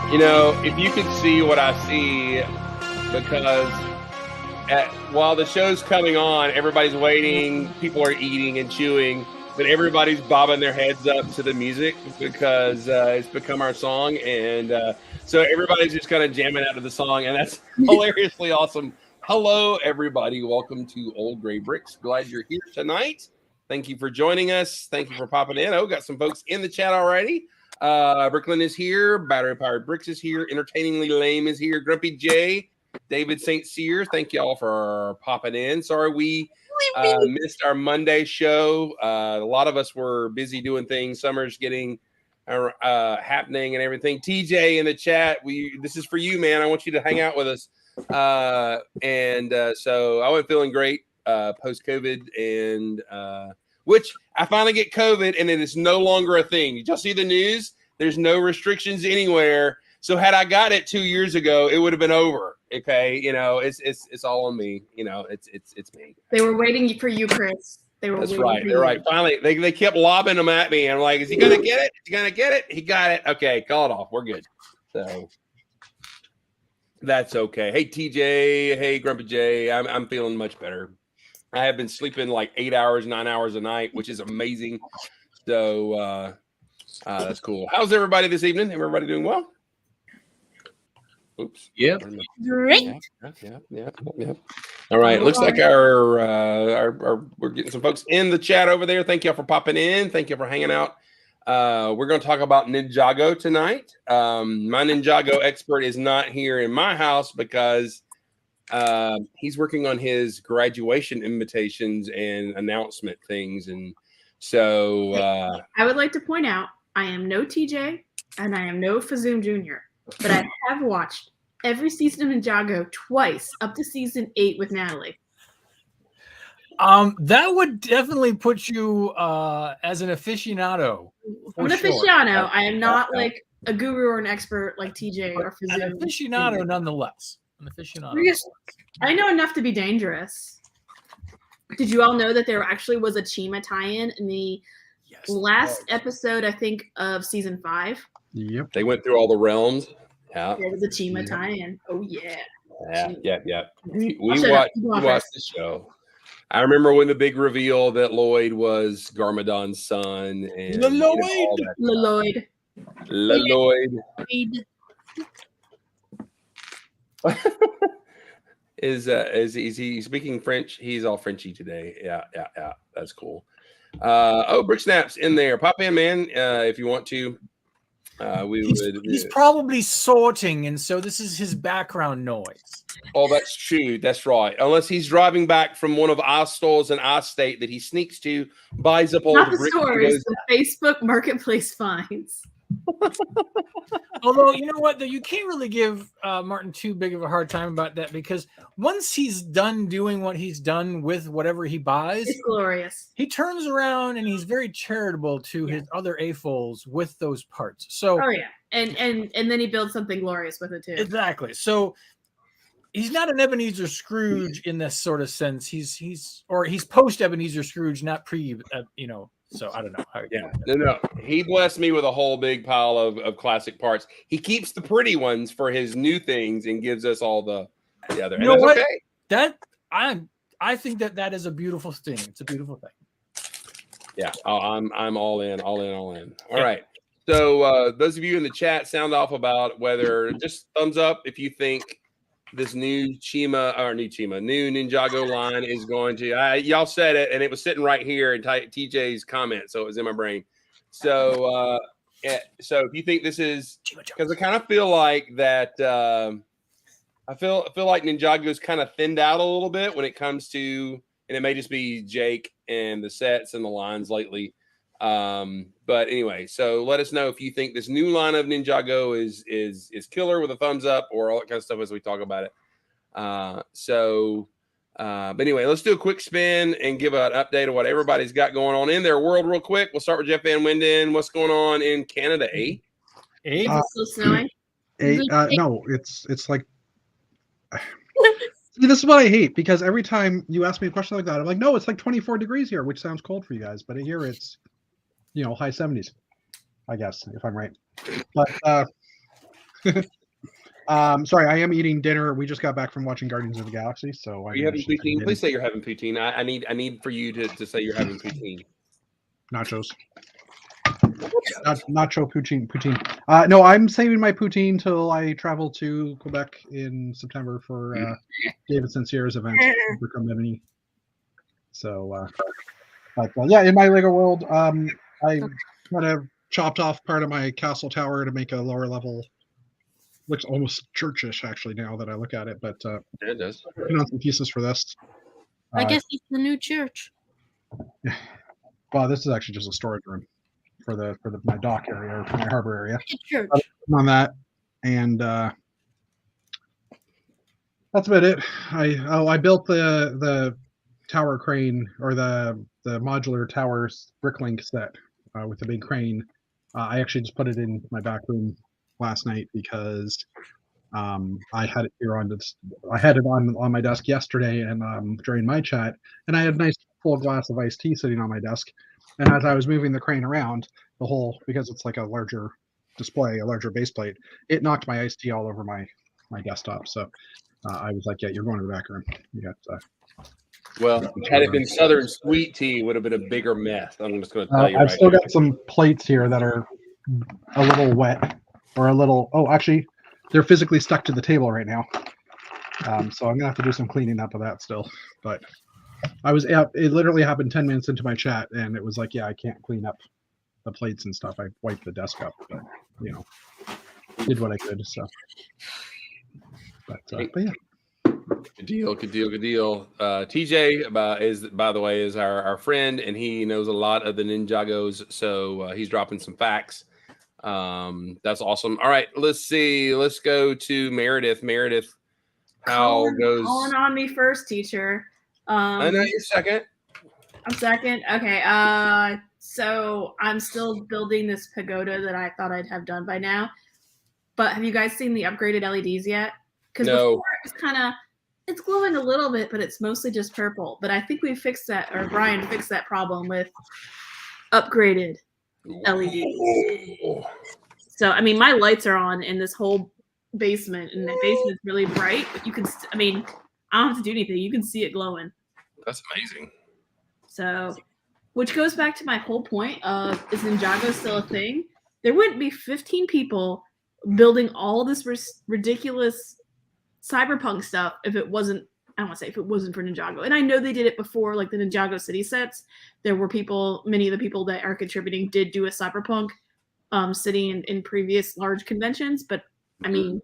If you could see what I see, because while the show's coming on, everybody's waiting, people are eating and chewing, but everybody's bobbing their heads up to the music because it's become our song. And so everybody's just kind of jamming out to the song, and that's hilariously awesome. Hello, everybody. Welcome to Old Gray Bricks. Glad you're here tonight. Thank you for joining us. Thank you for popping in. Got some folks in the chat already. Brooklyn is here. Battery Powered Bricks is here. Entertainingly Lame is here. Grumpy J, David St. Cyr. Thank y'all for popping in. Sorry we missed our Monday show. A lot of us were busy doing things. Summer's getting happening and everything. TJ in the chat, this is for you, man. I want you to hang out with us. So I was feeling great post COVID, and which I finally get COVID, and it is no longer a thing. Did y'all see the news? There's no restrictions anywhere. So had I got it 2 years ago, it would have been over. Okay, it's all on me. It's me. They were waiting for you, Chris. That's right. They're right. Finally, they kept lobbing them at me. I'm like, is he gonna get it? Is he gonna get it? He got it. Okay, call it off. We're good. So that's okay. Hey TJ. Hey Grumpy J. I'm feeling much better. I have been sleeping like 8 hours, 9 hours a night, which is amazing. So that's cool. How's everybody this evening? Everybody doing well? Oops. Yep. Great. Yeah. All right. Looks like our we're getting some folks in the chat over there. Thank y'all for popping in. Thank you for hanging out. We're going to talk about Ninjago tonight. My Ninjago expert is not here in my house because he's working on his graduation invitations and announcement things. And so I would like to point out, I am no TJ and I am no Fazoom Jr., but I have watched every season of Ninjago twice up to season 8 with Natalie. That would definitely put you as an aficionado. I'm an aficionado. I am not like a guru or an expert like TJ or Fazoom. An aficionado nonetheless. An aficionado. I know enough to be dangerous. Did you all know that there actually was a Chima tie-in in the last episode, I think, of season 5? Yep. They went through all the realms. Yeah. There was a Chima tie-in. Oh, yeah. Yeah. We watched the show. I remember when the big reveal that Lloyd was Garmadon's son. And Lloyd. Is he speaking French? He's all Frenchy today. Yeah. That's cool. Brick Snap's in there. Pop in, man, if you want to. He's probably sorting, and so this is his background noise. Oh, that's true. That's right. Unless he's driving back from one of our stores in our state that he sneaks to, buys up all Not the the stores, the Facebook Marketplace finds. Although, you know what, though, you can't really give Martin too big of a hard time about that, because once he's done doing what he's done with whatever he buys, it's glorious. He turns around and he's very charitable to his other AFOLs with those parts. So, and then he builds something glorious with it too. Exactly. So he's not an Ebenezer Scrooge in this sort of sense. He's post Ebenezer Scrooge, not pre. So I don't know. No. He blessed me with a whole big pile of classic parts. He keeps the pretty ones for his new things and gives us all the other. You know what? Okay. I think that is a beautiful thing. It's a beautiful thing. Yeah, I'm all in. All right. So those of you in the chat, sound off about whether, just thumbs up if you think this new Ninjago line is going to. Y'all said it, and it was sitting right here in TJ's comment, so it was in my brain. So so if you think this is, because I kind of feel like that. I feel like Ninjago's kind of thinned out a little bit when it comes to, and it may just be Jake and the sets and the lines lately. But anyway, so let us know if you think this new line of Ninjago is killer with a thumbs up, or all that kind of stuff as we talk about it. But anyway, let's do a quick spin and give an update of what everybody's got going on in their world real quick. We'll start with Jeff Van Winden. What's going on in Canada, Is it still snowing? No, it's like. See, this is what I hate, because every time you ask me a question like that, I'm like, no, it's like 24 degrees here, which sounds cold for you guys, but here it's, high 70s, I guess, if I'm right. But Sorry, I am eating dinner. We just got back from watching Guardians of the Galaxy, so Are you having poutine? Please say you're having poutine. I need for you to say you're having poutine. Nachos. Nacho poutine. No, I'm saving my poutine till I travel to Quebec in September for David Sincere's event, Become Ebony. So, yeah, in my Lego world, I kind of chopped off part of my castle tower to make a lower level. Looks almost churchish actually now that I look at it, but Yeah, it does. working on some pieces for this. I guess it's the new church. Well, this is actually just a storage room for my dock area or my harbor area. It's church. On that, and that's about it. I built the tower crane or the modular towers bricklink set with the big crane. I actually just put it in my back room last night because I had it here I had it on my desk yesterday and during my chat, and I had a nice full glass of iced tea sitting on my desk. And as I was moving the crane around, because it's like a larger display, a larger base plate, it knocked my iced tea all over my desktop. So I was like, "Yeah, you're going to the back room. You got." Well, had it been Southern sweet tea, it would have been a bigger mess. I'm just going to tell you. I've still got some plates here that are a little wet or a little. Oh, actually, they're physically stuck to the table right now. So I'm gonna have to do some cleaning up of that still. But it literally happened 10 minutes into my chat, and it was like, yeah, I can't clean up the plates and stuff. I wiped the desk up, but did what I could. So, but yeah. Good deal. TJ is, by the way, our friend, and he knows a lot of the Ninjagos, so he's dropping some facts. That's awesome. All right, let's see. Let's go to Meredith. Meredith, how goes? Calling on me first, teacher. I know you're second. I'm second. Okay. So I'm still building this pagoda that I thought I'd have done by now. But have you guys seen the upgraded LEDs yet? Because No. before it was it's glowing a little bit, but it's mostly just purple. But I think we fixed that, or Brian fixed that problem with upgraded LEDs. So, I mean, my lights are on in this whole basement, and the basement's really bright, but you can, I don't have to do anything. You can see it glowing. That's amazing. So, which goes back to my whole point of, is Ninjago still a thing? There wouldn't be 15 people building all this ridiculous cyberpunk stuff if it wasn't, I don't want to say if it wasn't for Ninjago. And I know they did it before, like the Ninjago city sets. There were many of the people that are contributing did do a cyberpunk city in previous large conventions. But I mean,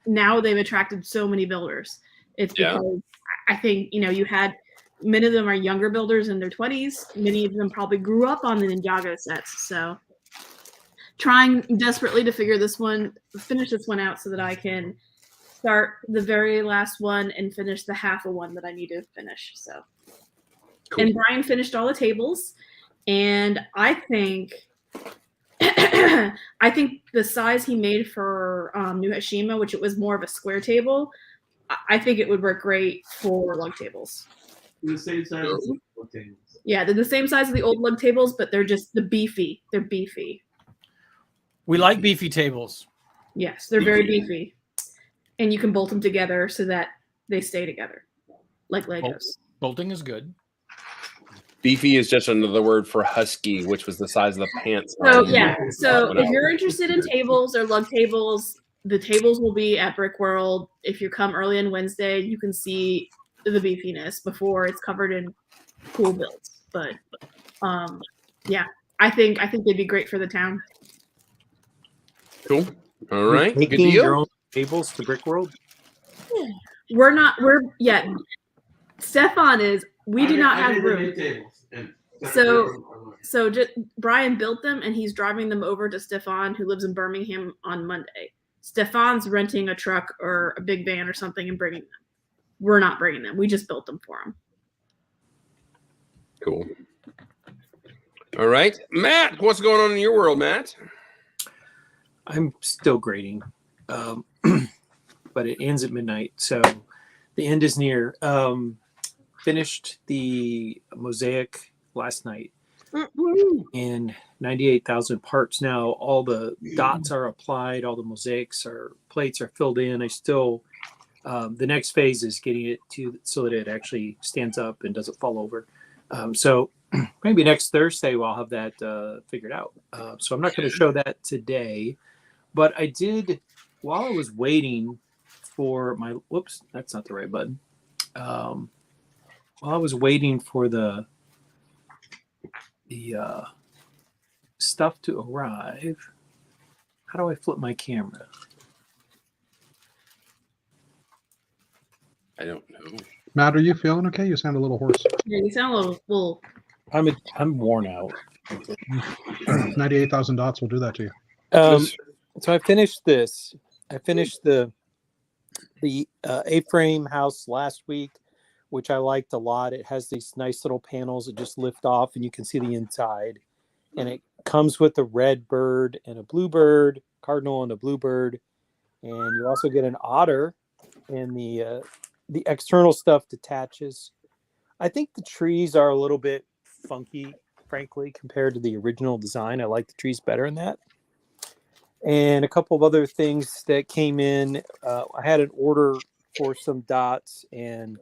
now they've attracted so many builders. It's because I think, you had, many of them are younger builders in their 20s. Many of them probably grew up on the Ninjago sets. So trying desperately to finish this one out so that I can start the very last one and finish the half of one that I need to finish. So, cool. And Brian finished all the tables, and I think the size he made for New Hashima, which it was more of a square table, I think it would work great for lug tables. The same size as the lug tables. Yeah, they're the same size as the old lug tables, but they're just They're beefy. We like beefy tables. Yes, they're very beefy. And you can bolt them together so that they stay together, like Legos. Bolting is good. Beefy is just another word for husky, which was the size of the pants. So if you're interested in tables or lug tables, the tables will be at Brick World. If you come early on Wednesday, you can see the beefiness before it's covered in cool builds. But I think they'd be great for the town. Cool. All right. Making Good deal. your own tables to Brick World? Stefan is, we do not have room. So just Brian built them, and he's driving them over to Stefan, who lives in Birmingham, on Monday. Stefan's renting a truck or a big van or something and bringing them. We're not bringing them. We just built them for him. Cool. All right. Matt, what's going on in your world, Matt? I'm still grading, but it ends at midnight, so the end is near. Finished the mosaic last night. and 98,000 parts. Now all the dots are applied, all the plates are filled in. I still, the next phase is getting it to so that it actually stands up and doesn't fall over. So maybe next Thursday we'll have that figured out. So I'm not going to show that today, but I did while I was waiting for my. Whoops, that's not the right button. While I was waiting for the stuff to arrive, how do I flip my camera? I don't know. Matt, are you feeling okay? You sound a little hoarse. Yeah, you sound a little. I'm worn out. 98,000 dots will do that to you. So I finished this. I finished the A-frame house last week, which I liked a lot. It has these nice little panels that just lift off, and you can see the inside. And it comes with a red bird and a bluebird, cardinal and a bluebird, and you also get an otter, and the external stuff detaches. I think the trees are a little bit funky, frankly, compared to the original design. I like the trees better in that. And a couple of other things that came in. I had an order for some dots and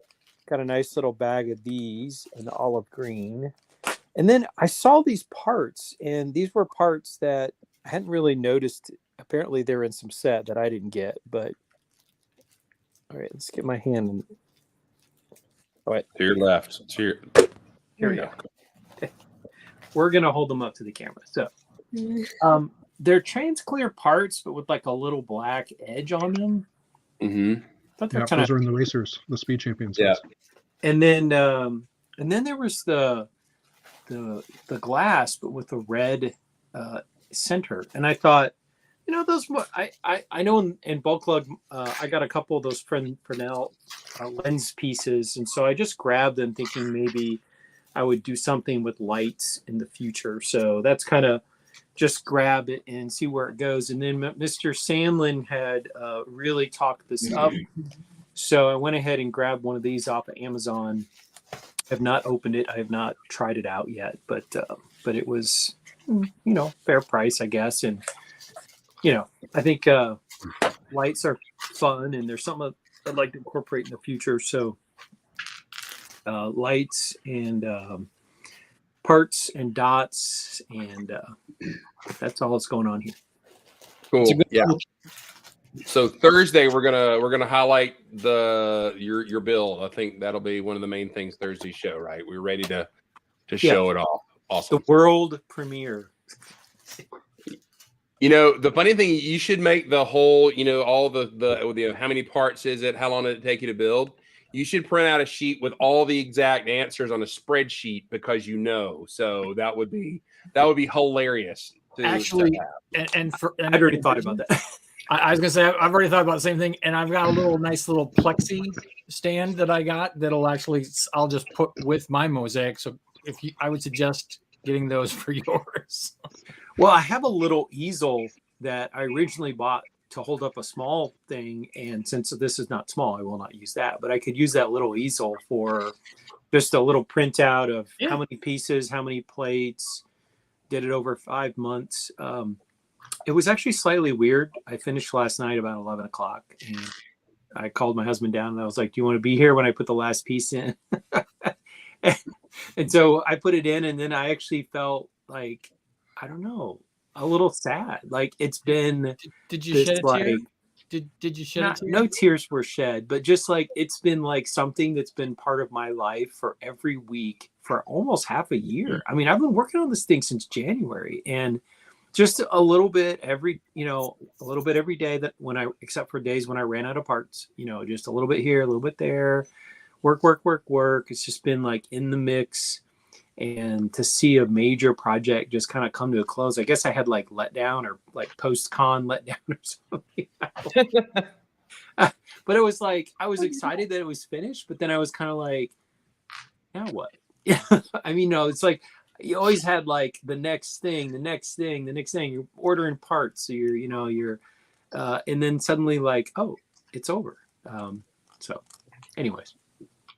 got a nice little bag of these in the olive green. And then I saw these parts, and these were parts that I hadn't really noticed. Apparently, they're in some set that I didn't get. But all right, let's get my hand in. All right, to your left. Here we go. We're gonna hold them up to the camera. So, they're trans-clear parts, but with like a little black edge on them. Mm-hmm. But they're those are in the racers, the speed champions. Yeah. And then there was the glass, but with a red center. And I thought, those. I know in bulk club, I got a couple of those Fresnel lens pieces, and so I just grabbed them, thinking maybe I would do something with lights in the future. So that's kind of just grab it and see where it goes. And then Mr. Sandlin had really talked this up, so I went ahead and grabbed one of these off of Amazon. I have not opened it. I have not tried it out yet, but it was, fair price, I guess. And I think lights are fun, and there's something I'd like to incorporate in the future. So lights and parts and dots, and that's all that's going on here. Cool. Yeah. So Thursday we're gonna highlight your build. I think that'll be one of the main things Thursday's show, right? We're ready to show it off. Awesome. The world premiere. The funny thing, you should make the whole, all the how many parts is it? How long did it take you to build? You should print out a sheet with all the exact answers on a spreadsheet, because so that would be hilarious. Actually, and I'd already thought about that. I was gonna say I've already thought about the same thing, and I've got a nice little plexi stand that I got that'll I'll just put with my mosaic. So I would suggest getting those for yours. Well, I have a little easel that I originally bought to hold up a small thing, and since this is not small, I will not use that. But I could use that little easel for just a little printout of how many pieces, how many plates. Did it over 5 months. It was actually slightly weird. I finished last night about 11 o'clock, and I called my husband down, and I was like, "Do you want to be here when I put the last piece in?" and so I put it in, and then I actually felt like, I don't know, a little sad. Like, it's been. Did you shed a tear? Did you shed a tear? No tears were shed, but just like it's been like something that's been part of my life for every week for almost half a year. I mean, I've been working on this thing since January, and just a little bit every day that except for days when I ran out of parts, just a little bit here, a little bit there, work. It's just been like in the mix. And to see a major project just kind of come to a close, I guess I had like letdown or like post-con letdown or something. But it was like, I was excited that it was finished, but then I was kind of like, now what? Yeah. I mean, no, it's like, you always had like the next thing. You're ordering parts. So you're and then suddenly like, oh, it's over. So anyways.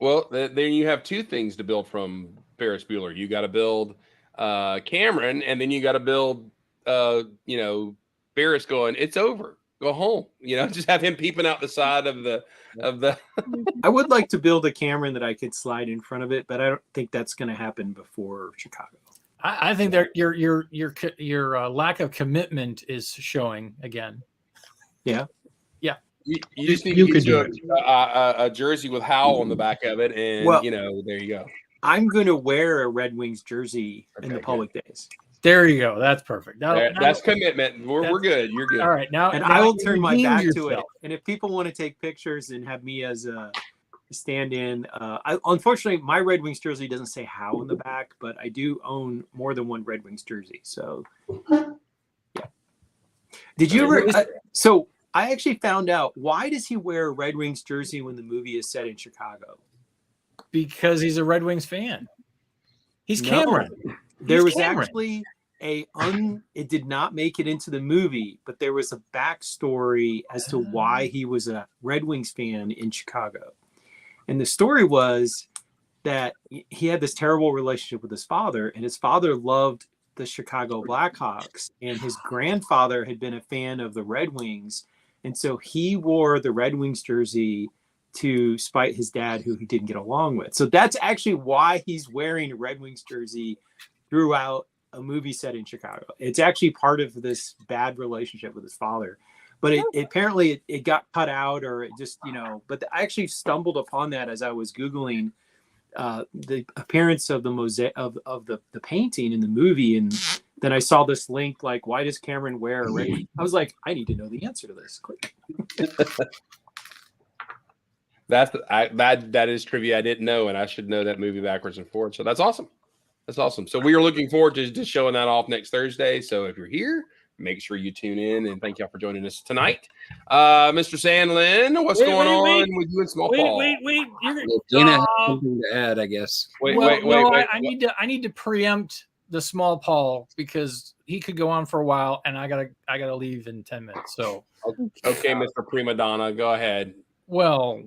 Well, then you have two things to build from Ferris Bueller. You got to build Cameron, and then you got to build, Ferris going, it's over, go home. Just have him peeping out the side of the. I would like to build a Cameron that I could slide in front of it, but I don't think that's going to happen before Chicago. I think that your lack of commitment is showing again. Yeah. You just need You to could do get a jersey with Howl on the back of it, and there you go. I'm going to wear a Red Wings jersey in the public days. There you go. That's perfect. That's commitment. We're good. You're good. All right. Now I will turn my back yourself to it. And if people want to take pictures and have me as a stand-in, unfortunately, my Red Wings jersey doesn't say Howl in the back, but I do own more than one Red Wings jersey. So, yeah. Did you ever? So I actually found out, why does he wear a Red Wings jersey when the movie is set in Chicago? Because he's a Red Wings fan. He's No. Cameron. There was Cameron. actually it did not make it into the movie, but there was a backstory as to why he was a Red Wings fan in Chicago. And the story was that he had this terrible relationship with his father, and his father loved the Chicago Blackhawks, and his grandfather had been a fan of the Red Wings. And so he wore the Red Wings jersey to spite his dad, who he didn't get along with. So that's actually why he's wearing a Red Wings jersey throughout a movie set in Chicago. It's actually part of this bad relationship with his father. But apparently it got cut out, or it just, but I actually stumbled upon that as I was Googling the appearance of the mosaic of the painting in the movie. And then I saw this link, like, why does Cameron wear a red? I was like, I need to know the answer to this. Quick. That is trivia I didn't know, and I should know that movie backwards and forwards. So that's awesome. That's awesome. So we are looking forward to just showing that off next Thursday. So if you're here, make sure you tune in, and thank y'all for joining us tonight. Mr. Sandlin, what's going on with you and Small Paul? Wait. Dana has something to add, I guess. Wait. I need to preempt the Small Paul, because he could go on for a while, and I gotta leave in 10 minutes. So okay, Mr. Prima Donna, go ahead. Well,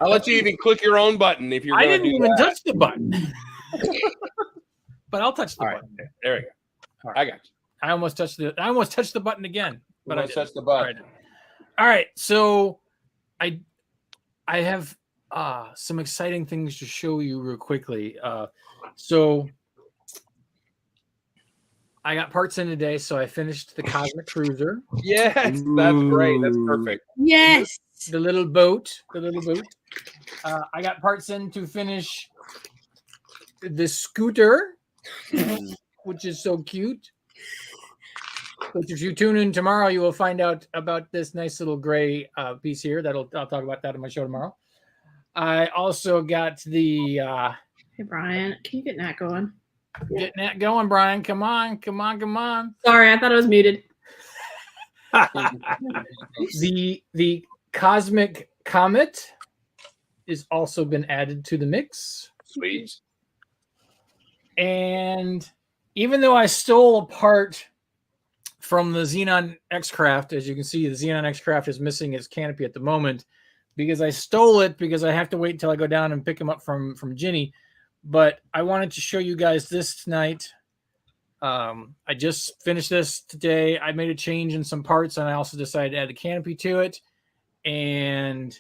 I'll let you even click your own button if you're. I didn't even touch the button, but I'll touch the button. There we go. Right. I got you. I almost touched the button again, but I touched the button. All right. So I have some exciting things to show you real quickly. So I got parts in today, so I finished the Cosmic Cruiser. Yes, that's great. That's perfect. Yes. The little boat. I got parts in to finish the scooter, which is so cute. But if you tune in tomorrow, you will find out about this nice little gray piece here. I'll talk about that in my show tomorrow. I also got the. Hey Brian, can you get Nat going? Get Nat going, Brian. Come on. Sorry, I thought I was muted. The Cosmic Comet is also been added to the mix. Sweet. And even though I stole a part from the Xenon X-Craft, as you can see, the Xenon X-Craft is missing its canopy at the moment, because I stole it because I have to wait until I go down and pick him up from Ginny. But I wanted to show you guys this tonight. I just finished this today. I made a change in some parts, and I also decided to add the canopy to it. And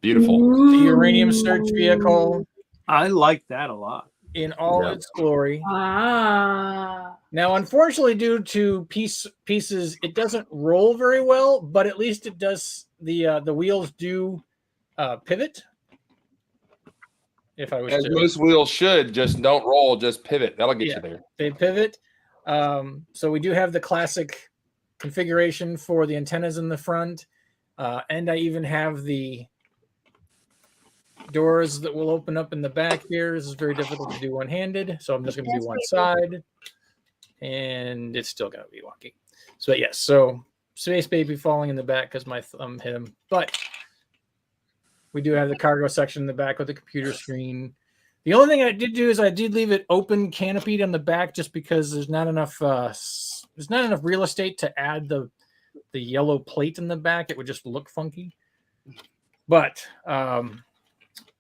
beautiful. The uranium search vehicle. I like that a lot. In all its glory. Ah. Now, unfortunately, due to pieces, it doesn't roll very well, but at least it does. The wheels do pivot. If I was as most wheels should, just don't roll, just pivot. That'll get you there. They pivot. So we do have the classic configuration for the antennas in the front, and I even have the doors that will open up in the back here. This is very difficult to do one-handed, so I'm just going to do one side, and it's still going to be wonky. So yes, so Space Baby falling in the back because my thumb hit him, but we do have the cargo section in the back with the computer screen. The only thing I did do is I did leave it open, canopied on the back, just because there's not enough real estate to add the yellow plate in the back. It would just look funky. But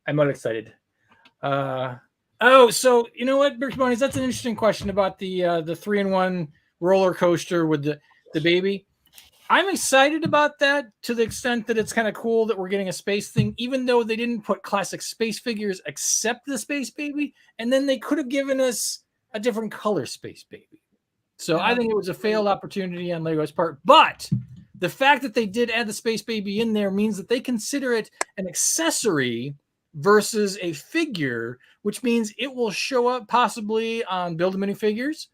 I'm not excited. Oh, so you know what, Birch Bunnies? That's an interesting question about the 3-in-1 roller coaster with the baby. I'm excited about that to the extent that it's kind of cool that we're getting a space thing, even though they didn't put classic space figures except the Space Baby, and then they could have given us a different color Space Baby. So I think it was a failed opportunity on Lego's part. But the fact that they did add the Space Baby in there means that they consider it an accessory versus a figure, which means it will show up possibly on Build-A-Minifigures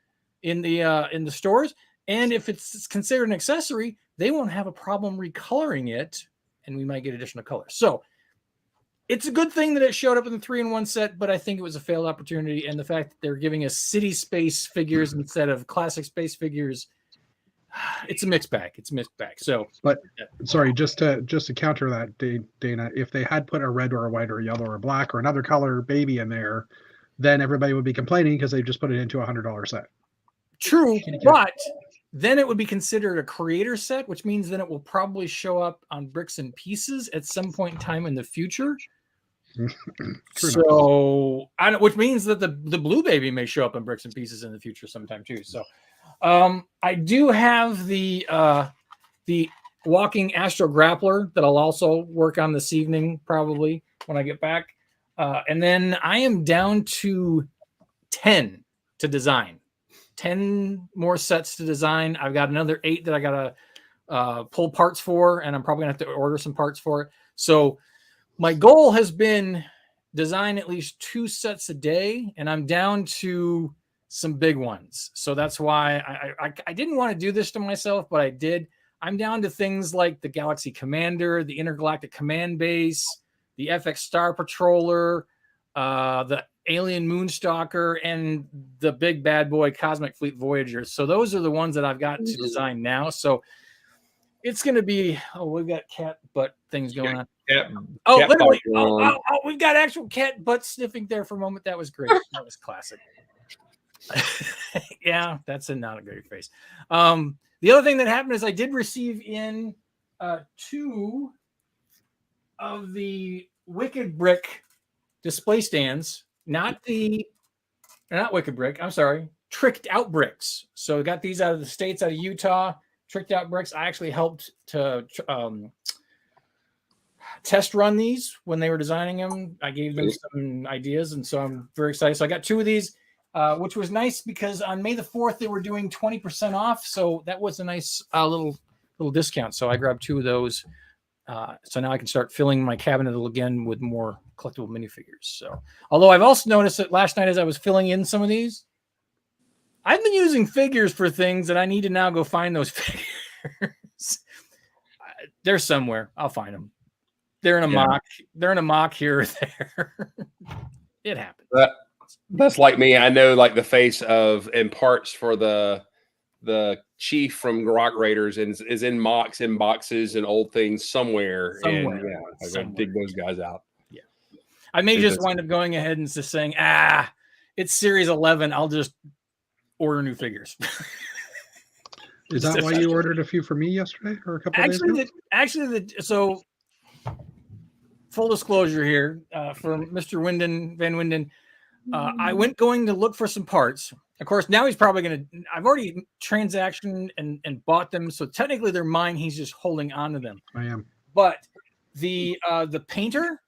in the stores. And if it's considered an accessory, they won't have a problem recoloring it, and we might get additional colors. So it's a good thing that it showed up in the 3-in-1 set, but I think it was a failed opportunity. And the fact that they're giving us city space figures instead of classic space figures, it's a mixed bag. It's a mixed bag. So, but sorry, just to counter that, Dana, if they had put a red or a white or a yellow or a black or another color baby in there, then everybody would be complaining because they just put it into a $100 set. True, but then it would be considered a creator set, which means then it will probably show up on Bricks and Pieces at some point in time in the future. So, which means that the blue baby may show up on Bricks and Pieces in the future sometime too. So, I do have the walking Astro Grappler that I'll also work on this evening, probably when I get back. And then I am down to 10 to design. 10 more sets to design. I've got another 8 that I gotta pull parts for, and I'm probably gonna have to order some parts for it. So my goal has been design at least 2 sets a day, and I'm down to some big ones. So that's why I didn't want to do this to myself, but I did. I'm down to things like the Galaxy Commander, the Intergalactic Command Base, the FX Star Patroller, the Alien Moonstalker, and the big bad boy Cosmic Fleet Voyager. So those are the ones that I've got to design now. So it's going to be, we've got cat butt things going on. Literally. We've got actual cat butt sniffing there for a moment. That was great. That was classic. Yeah, that's not a great face. The other thing that happened is I did receive in 2 of the Wicked Brick display stands, not Wicked Brick, I'm sorry, Tricked Out bricks. So I got these out of the States, out of Utah, Tricked Out bricks. I actually helped to test run these when they were designing them. I gave them some ideas, and so I'm very excited. So I got 2 of these, which was nice because on May the 4th, they were doing 20% off. So that was a nice little discount. So I grabbed 2 of those. So now I can start filling my cabinet again with more collectible minifigures. So, although I've also noticed that last night as I was filling in some of these, I've been using figures for things that I need to now go find those figures. They're somewhere. I'll find them. They're in a mock. They're in a mock here or there. It happens. That's like me. I know like the face of and parts for the chief from Rock Raiders is in mocks, in boxes, and old things somewhere. And I gotta dig those guys out. Yeah, I may just wind up going ahead and just saying, it's Series 11. I'll just order new figures. Is that why you ordered a few for me yesterday or a couple days ago? So full disclosure here for Mr. Van Winden, I went going to look for some parts. Of course, now he's probably going to. I've already transactioned and bought them, so technically they're mine. He's just holding on to them. I am. But the painter,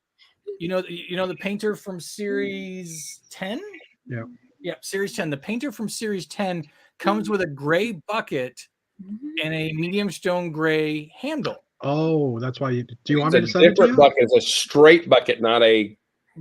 you know the painter from Series 10. Yeah, Series 10. The painter from Series 10 comes with a gray bucket and a medium stone gray handle. Oh, that's why you. Do you want me to send it to you? Bucket. It's a straight bucket, not a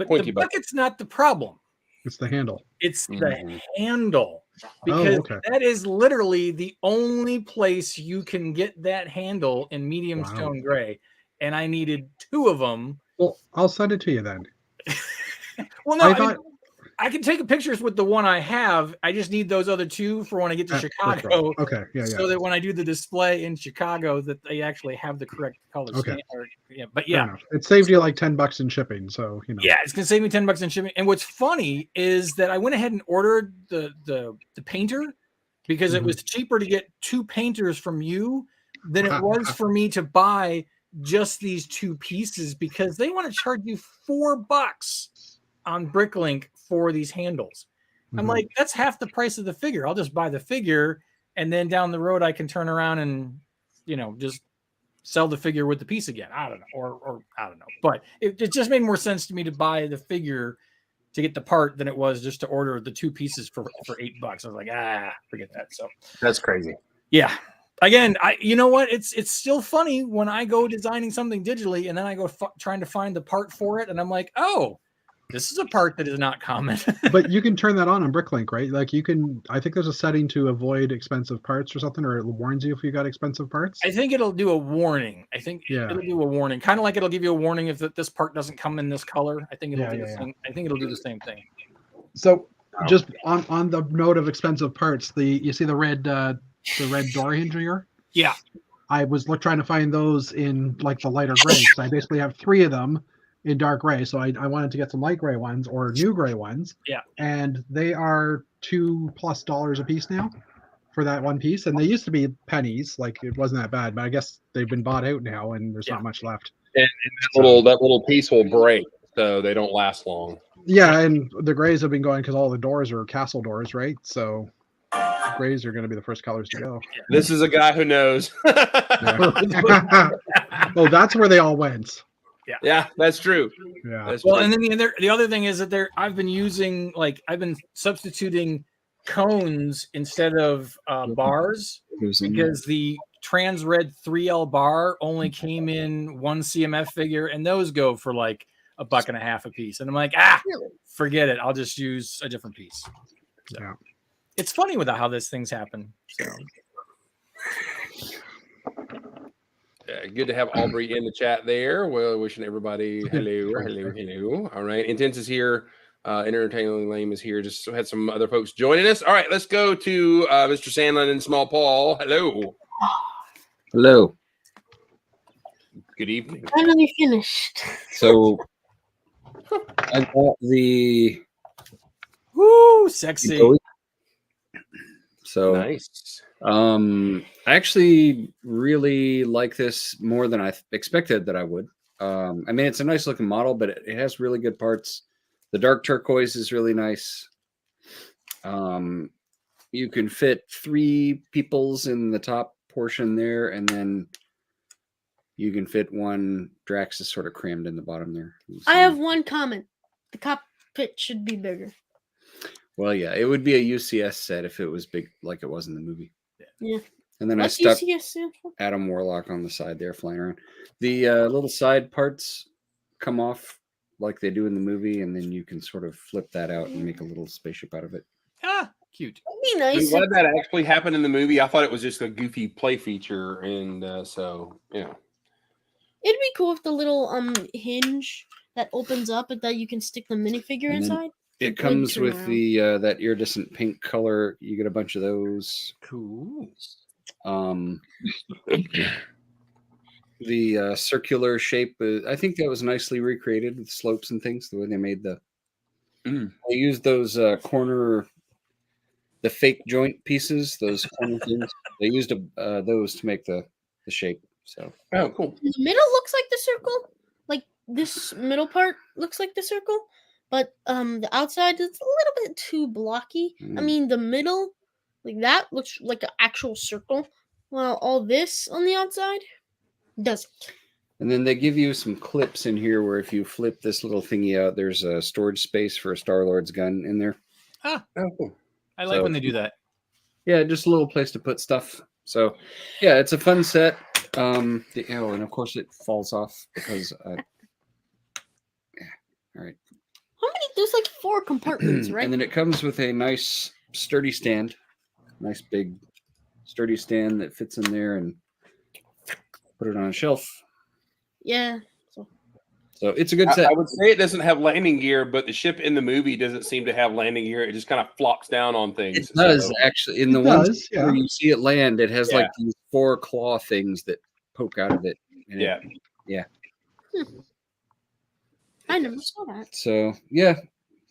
pointy bucket. Bucket's not the problem. It's the handle. It's the handle. Because that is literally the only place you can get that handle in medium stone gray. And I needed 2 of them. Well, I'll send it to you then. Well, no, I can take pictures with the one I have. I just need those other 2 for when I get to Chicago. Okay, So that when I do the display in Chicago, that they actually have the correct color. Okay. But it saved you like $10 in shipping. So Yeah, it's gonna save me $10 in shipping. And what's funny is that I went ahead and ordered the painter because it was cheaper to get 2 painters from you than it was for me to buy just these 2 pieces because they want to charge you $4 on Bricklink for these handles. I'm like, that's half the price of the figure. I'll just buy the figure, and then down the road I can turn around and, just sell the figure with the piece again. I don't know, or I don't know. But it just made more sense to me to buy the figure to get the part than it was just to order the 2 pieces for $8. I was like, forget that. So That's crazy. Yeah. Again, you know what? It's still funny when I go designing something digitally and then I go trying to find the part for it, and I'm like, oh, this is a part that is not common. But you can turn that on Bricklink, right? Like you can. I think there's a setting to avoid expensive parts or something, or it warns you if you got expensive parts. I think it'll do a warning. I think Yeah. it'll do a warning, kind of like it'll give you a warning if this part doesn't come in this color. I think it'll do the same. I think it'll do the same thing. So, just on the note of expensive parts, you see the red door hinge here. Yeah. I was trying to find those in like the lighter gray. So I basically have 3 of them in dark gray. So I wanted to get some light gray ones or new gray ones. Yeah. And they are $2+ a piece now for that one piece. And they used to be pennies. Like it wasn't that bad, but I guess they've been bought out now and there's not much left. And that little piece will break, so they don't last long. Yeah, and the grays have been going because all the doors are castle doors, right? So grays are going to be the first colors to go. This is a guy who knows. Oh, that's where they all went. Yeah, that's true. Yeah. That's Well, true. and then the other thing is that I've been substituting cones instead of bars because the trans red 3L bar only came in 1 CMF figure, and those go for like $1.50 a piece. And I'm like, forget it. I'll just use a different piece. So. Yeah. It's funny with how these things happen. So. Good to have Aubrey in the chat there. Well, wishing everybody hello. All right. Intense is here. Entertaining Lame is here. Just had some other folks joining us. All right, let's go to Mr. Sandlin and Small Paul. Hello. Hello. Good evening. Finally finished. So I got the Woo, sexy. So Nice. I actually really like this more than I expected that I would. I mean, it's a nice looking model, but it has really good parts. The dark turquoise is really nice. You can fit 3 peoples in the top portion there, and then you can fit 1 Drax is sort of crammed in the bottom there. I have one comment. The cockpit should be bigger. Well, yeah, it would be a UCS set if it was big like it was in the movie. Yeah. And then I What's stuck UCS stand for? Adam Warlock on the side there flying around. The little side parts come off like they do in the movie, and then you can sort of flip that out and make a little spaceship out of it. Cute. It'd be I'm nice. glad that actually happened in the movie. I thought it was just a goofy play feature, and so It'd be cool if the little hinge that opens up and that you can stick the minifigure And then inside. It comes with the that iridescent pink color. You get a bunch of those. Cool. The circular shape, I think that was nicely recreated with slopes and things. The way they made the, they used those the fake joint pieces, those corner things. They used those to make the shape. So cool. The middle looks like the circle. Like this middle part looks like the circle, but the outside is a little bit too blocky. I mean, the middle, like that, looks like an actual circle, while all this on the outside doesn't. And then they give you some clips in here where if you flip this little thingy out, there's a storage space for a Star-Lord's gun in there. Cool. I like when they do that. Yeah, just a little place to put stuff. So, yeah, it's a fun set. And of course it falls off because, all right. How many? There's like 4 compartments, right? And then it comes with a nice sturdy stand, nice big sturdy stand that fits in there and put it on a shelf. Yeah. So it's a good set. I would say it doesn't have landing gear, but the ship in the movie doesn't seem to have landing gear. It just kind of flops down on things. It does actually. In the ones where you see it land, it has like these 4 claw things that poke out of it. And yeah. I never saw that. So yeah,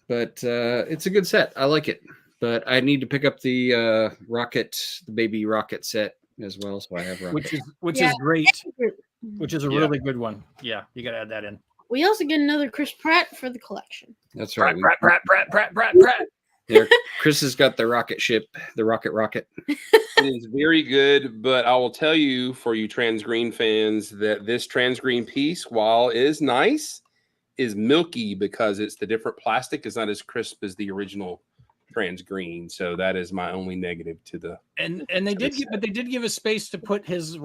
but it's a good set. I like it. But I need to pick up the rocket, the baby rocket set as well. So I have rocket, which is great. which is a Yeah. really good one. Yeah, you got to add that in. We also get another Chris Pratt for the collection. That's right. Pratt. There, Chris has got the rocket ship, the rocket. It is very good, but I will tell you, for you trans green fans, that this trans green piece, while is nice, is milky because it's the different plastic is not as crisp as the original trans green. So that is my only negative to the. And they did, but they did give us space to put his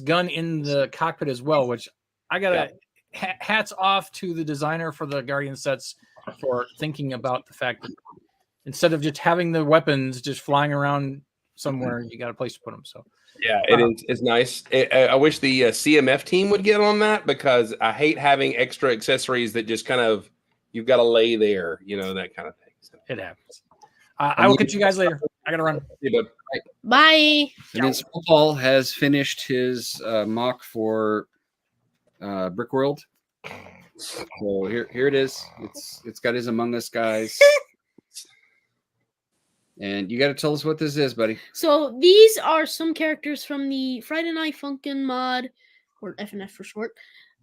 gun in the cockpit as well, which I gotta hats off to the designer for the Guardian sets for thinking about the fact that instead of just having the weapons just flying around somewhere, you got a place to put them. So Yeah, it's nice. I wish the CMF team would get on that because I hate having extra accessories that just kind of you've got to lay there, that kind of thing. So. it happens. I will catch you guys later. I gotta run. Yeah, but Bye. And then Small Paul has finished his mock for Brickworld. So here it is. It's got his Among Us guys. And you got to tell us what this is, buddy. So these are some characters from the Friday Night Funkin' mod, or FNF for short.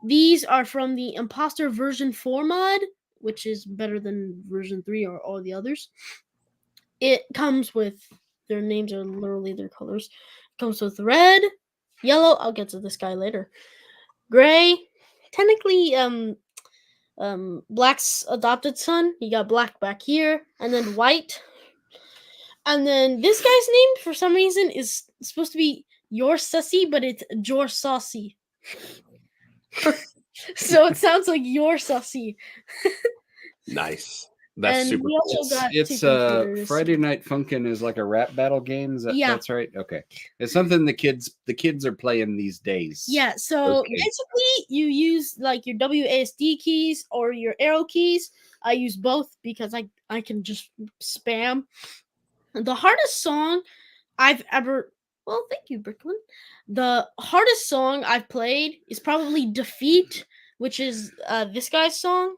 These are from the Imposter version 4 mod, which is better than version 3 or all the others. It comes with, their names are literally their colors. It comes with red, yellow, I'll get to this guy later, gray, technically Black's adopted son. You got Black back here, and then white. And then this guy's name, for some reason, is supposed to be Your Sussy, but it's Jor Saucy. So it sounds like Your Sussy. nice. That's And super we cool. also got It's two computers. Friday Night Funkin' is like a rap battle game. That's right. Okay, it's something the kids are playing these days. Yeah, so Okay. basically you use like your WASD keys or your arrow keys. I use both because I can just spam. The hardest song I've ever, well, thank you, Brooklyn. The hardest song I've played is probably Defeat, which is this guy's song.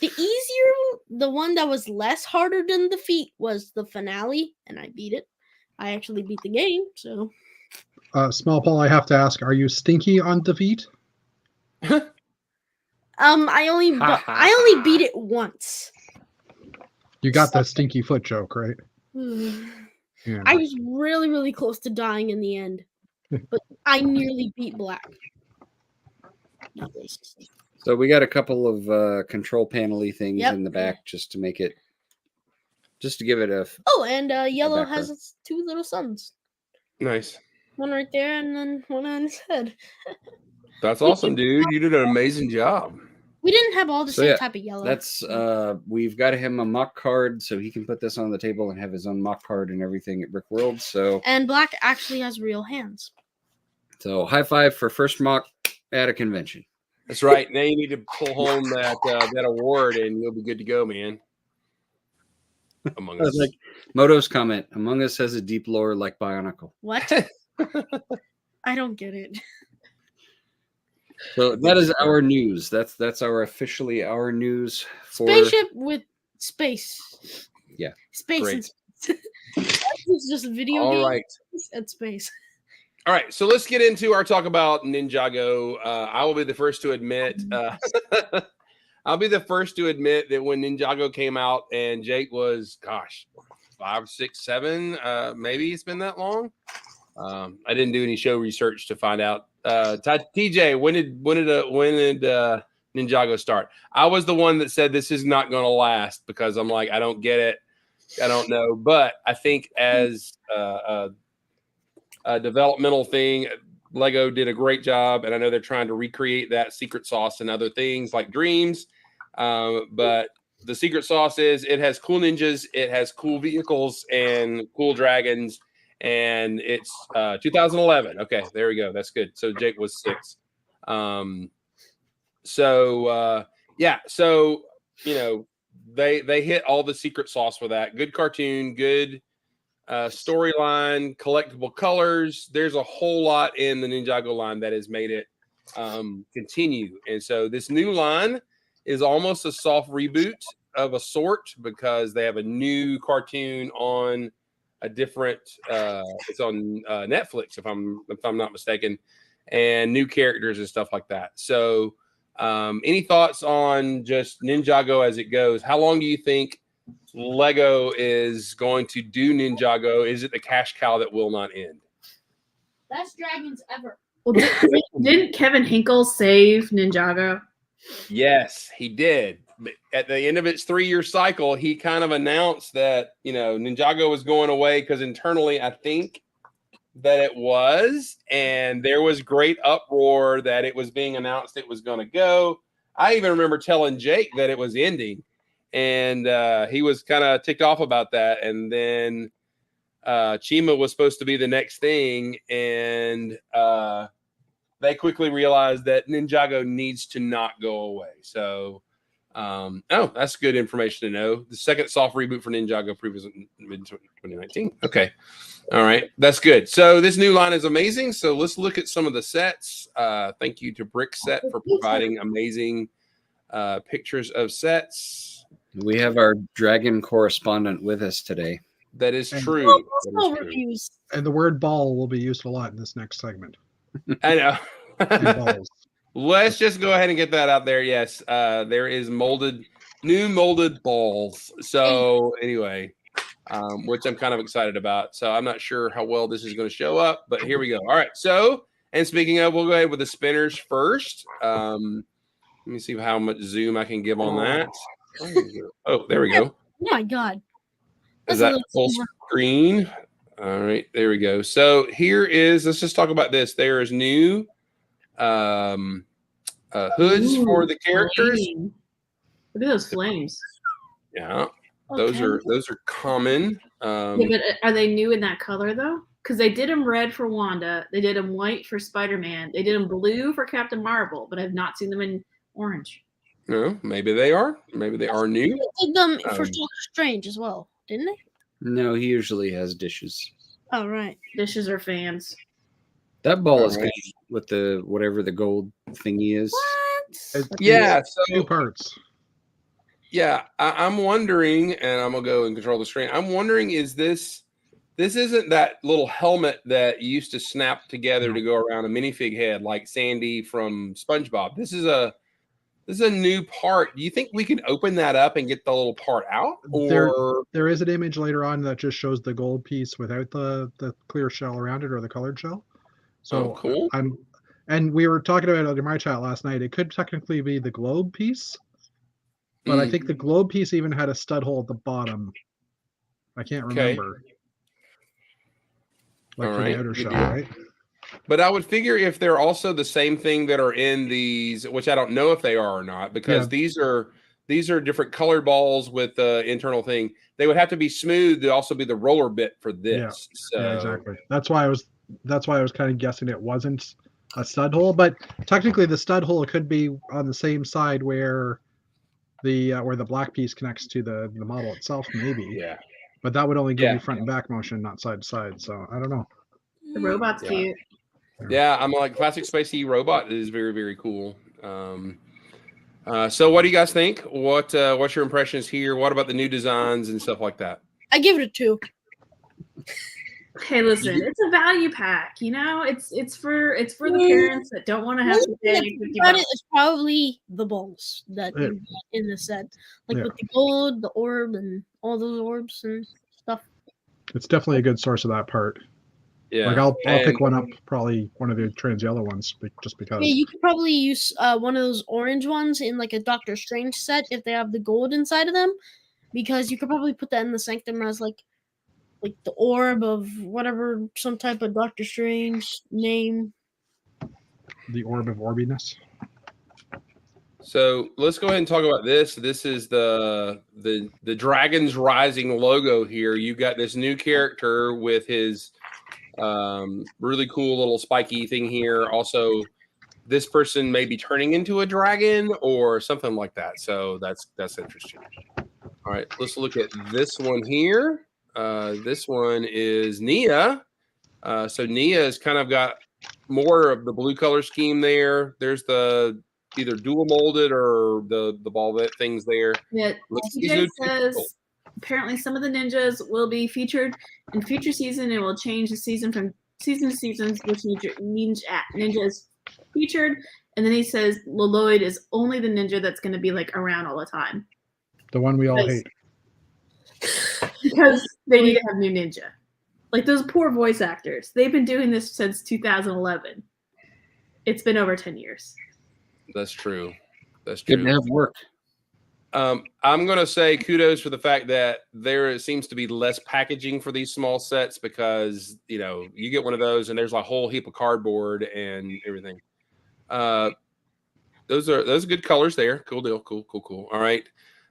The one that was less harder than Defeat was the finale, and I beat it. I actually beat the game, so. Small Paul, I have to ask, are you stinky on Defeat? I only beat it once. You got the stinky foot joke, right? Yeah. I was really, really close to dying in the end, but I nearly beat Black. Not racist. So we got a couple of control panel-y things Yep. in the back just to make it, just to give it a. Oh, and Yellow background. has its two little sons. Nice. One right there, and then one on his head. That's awesome, dude. You did an amazing job. We didn't have all the So, same yeah, type of yellow. That's we've got him a mock card, so he can put this on the table and have his own mock card and everything at Brickworld. So And Black actually has real hands. high five for first mock at a convention. That's right. Now you need to pull home that award, and you'll be good to go, man. Among Us. Like Moto's comment: Among Us has a deep lore like Bionicle. What? I don't get it. So that is our news. That's our officially our news for Spaceship with space. Yeah. Space. Great. It's just a video All game right. and space. All right, so let's get into our talk about Ninjago. I will be the first to admit. I'll be the first to admit that when Ninjago came out and Jake was, 5, 6, 7, maybe it's been that long. I didn't do any show research to find out. TJ, when did Ninjago start? I was the one that said this is not going to last because I'm like, I don't get it. I don't know, but I think as a developmental thing, Lego did a great job, and I know they're trying to recreate that secret sauce and other things like Dreams. But the secret sauce is it has cool ninjas, it has cool vehicles and cool dragons, and it's 2011. Okay, there we go. That's good. So Jake was 6. So they hit all the secret sauce for that. Good cartoon, good storyline, collectible colors. There's a whole lot in the Ninjago line that has made it continue. And so this new line is almost a soft reboot of a sort because they have a new cartoon on a different it's on Netflix if I'm not mistaken. and new characters and stuff like that. So, any thoughts on just Ninjago as it goes? How long do you think Lego is going to do Ninjago? Is it the cash cow that will not end? Best dragons ever. Well, didn't Kevin Hinkle save Ninjago? Yes, he did. But at the end of its 3-year cycle, he kind of announced that, Ninjago was going away because internally, I think that it was, and there was great uproar that it was being announced it was going to go. I even remember telling Jake that it was ending, and he was kind of ticked off about that. And then Chima was supposed to be the next thing, and they quickly realized that Ninjago needs to not go away. So, that's good information to know. The second soft reboot for Ninjago previously in mid-2019. Okay. All right. That's good. So this new line is amazing. So let's look at some of the sets. Thank you to Brick Set for providing amazing pictures of sets. We have our dragon correspondent with us today. That is And- true. That is true. Reviews. And the word ball will be used a lot in this next segment. I know. And balls. Let's just go ahead and get that out there. Yes, there is new molded balls. So anyway, which I'm kind of excited about. So I'm not sure how well this is going to show up, but here we go. All right. So, and speaking of, we'll go ahead with the spinners first. Let me see how much zoom I can give on that. Oh, there we go. Oh my god. Is That's a that little full silver. screen? All right, there we go. So here is, let's just talk about this. There is new hoods for the characters. Flaming. Look at those flames. Yeah, those Okay. are common. Yeah, but are they new in that color though? Because they did them red for Wanda, they did them white for Spider-Man, they did them blue for Captain Marvel, but I've not seen them in orange. No, maybe they are. Maybe they are new. They did them for Um, Doctor Strange as well, didn't they? No, he usually has dishes. Oh right. Dishes are fans. That ball is Alright. good with the whatever the gold thingy is. What? Yeah. Two So parts. yeah, I'm wondering, and I'm gonna go and control the screen. I'm wondering, is this isn't that little helmet that used to snap together to go around a minifig head like Sandy from SpongeBob? This is a new part. Do you think we can open that up and get the little part out? Or There is an image later on that just shows the gold piece without the clear shell around it or the colored shell. So cool. and we were talking about it under my chat last night. It could technically be the globe piece, but I think the globe piece even had a stud hole at the bottom. I can't Okay. remember. Like All for right, the outer good shell, deal. right? But I would figure if they're also the same thing that are in these, which I don't know if they are or not, because Yeah. these are different colored balls with the internal thing. They would have to be smooth to also be the roller bit for this. So Yeah, exactly. That's why I was kind of guessing it wasn't a stud hole, but technically the stud hole could be on the same side where the black piece connects to the model itself, maybe. yeah. But that would only give Yeah. you front and back motion, not side to side. So I don't know. The robot's Yeah. cute. Yeah, I'm like classic spacey robot is very, very cool. So what do you guys think? What's your impressions here? What about the new designs and stuff like that? I give it a 2. Hey, listen, it's a value pack. It's for the parents that don't want to have to pay 50 But bucks. it's probably the balls that Yeah. you get in the set, like Yeah. with the gold, the orb, and all those orbs and stuff. It's definitely a good source of that part. Yeah. Like I'll And- pick one up, probably one of the trans yellow ones, just because. Yeah, you could probably use one of those orange ones in like a Doctor Strange set if they have the gold inside of them, because you could probably put that in the Sanctum as like the orb of whatever, some type of Doctor Strange name. The orb of orbiness. So let's go ahead and talk about this. This is the Dragon's Rising logo here. You've got this new character with his really cool little spiky thing here. Also, this person may be turning into a dragon or something like that. So that's interesting. All right, let's look at this one here. This one is Nia. So Nia has kind of got more of the blue color scheme there. There's the either dual molded or the ball that things there. Yeah, Looks TJ easy. says apparently some of the ninjas will be featured in future season and will change the season from season to seasons which ninja is featured, and then he says Lloyd is only the ninja that's going to be like around all the time. The one we all hate. Because they need to have new ninja. Like those poor voice actors. They've been doing this since 2011. It's been over 10 years. That's true. That's Good true. to have work. I'm going to say kudos for the fact that there seems to be less packaging for these small sets because, you know, you get one of those and there's a whole heap of cardboard and everything. Those are good colors there. Cool deal. Cool. All right.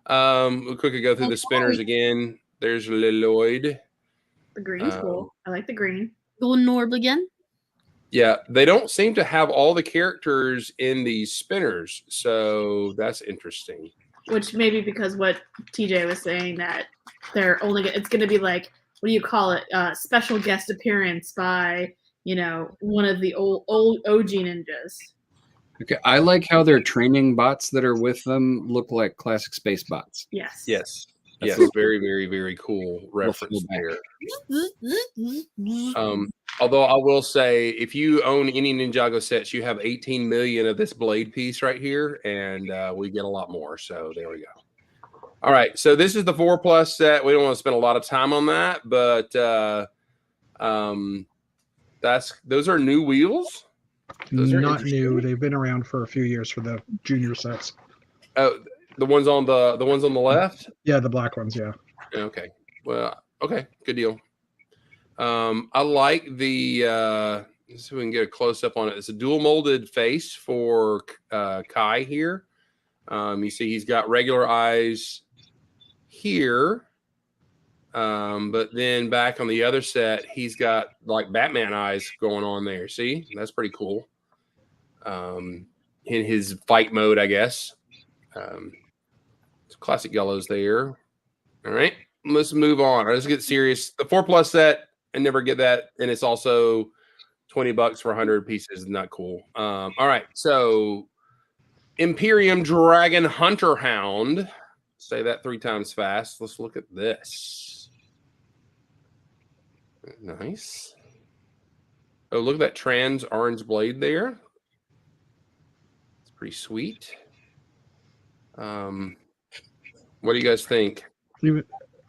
We'll quickly go through the spinners again. There's Lloyd. The green's cool. I like the green. Golden orb again. Yeah, they don't seem to have all the characters in these spinners, so that's interesting. Which maybe because what TJ was saying that they're only it's going to be like, what do you call it? Special guest appearance by, you know, one of the old OG ninjas. Okay, I like how their training bots that are with them look like classic space bots. Yes. Yes. That's Yes, very, very, very cool reference there. Although I will say, if you own any Ninjago sets, you have 18 million of this blade piece right here, and we get a lot more. So there we go. All right, so this is the 4+ set. We don't want to spend a lot of time on that, but those are new wheels. Those are Not new. They've been around for a few years for the junior sets. Oh, the ones on the left. Yeah, the black ones. Yeah. Okay. Well, okay. Good deal. I like the let's see if we can get a close up on it. It's a dual molded face for Kai here. You see he's got regular eyes here. But then back on the other set, he's got like Batman eyes going on there. See? That's pretty cool. In his fight mode, I guess. Classic yellows there. All right. Let's move on. Let's get serious. The 4+ set, I never get that. And it's also $20 for 100 pieces. Not cool. All right. So Imperium Dragon Hunter Hound. Say that 3 times fast. Let's look at this. Nice. Oh, look at that trans orange blade there. It's pretty sweet. What do you guys think?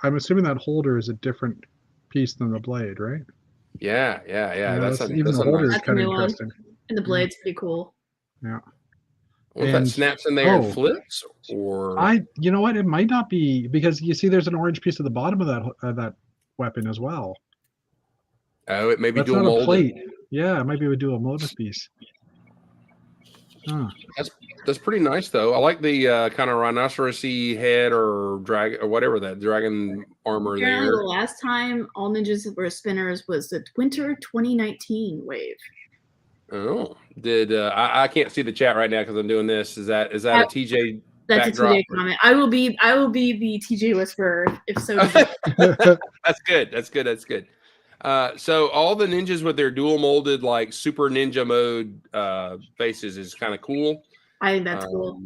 I'm assuming that holder is a different piece than the blade, right? Yeah. That's even the holder is That's kind of a new one. interesting. And the blade's pretty cool. Yeah. Well, if that snaps in there and flips, or you know what? It might not be, because you see, there's an orange piece at the bottom of that weapon as well. Oh, it may be That's dual not a molded. plate. Yeah, it might be a dual molded piece. Huh. That's pretty nice though. I like the kind of rhinoceros-y head or dragon or whatever that dragon armor Apparently there. the last time all ninjas were spinners was the winter 2019 wave. Oh, did I can't see the chat right now because I'm doing this. Is that a TJ? That's backdrop? a TJ comment. I will be the TJ whisperer if so. That's good. That's good. So all the ninjas with their dual molded like super ninja mode faces is kind of cool. I think that's cool.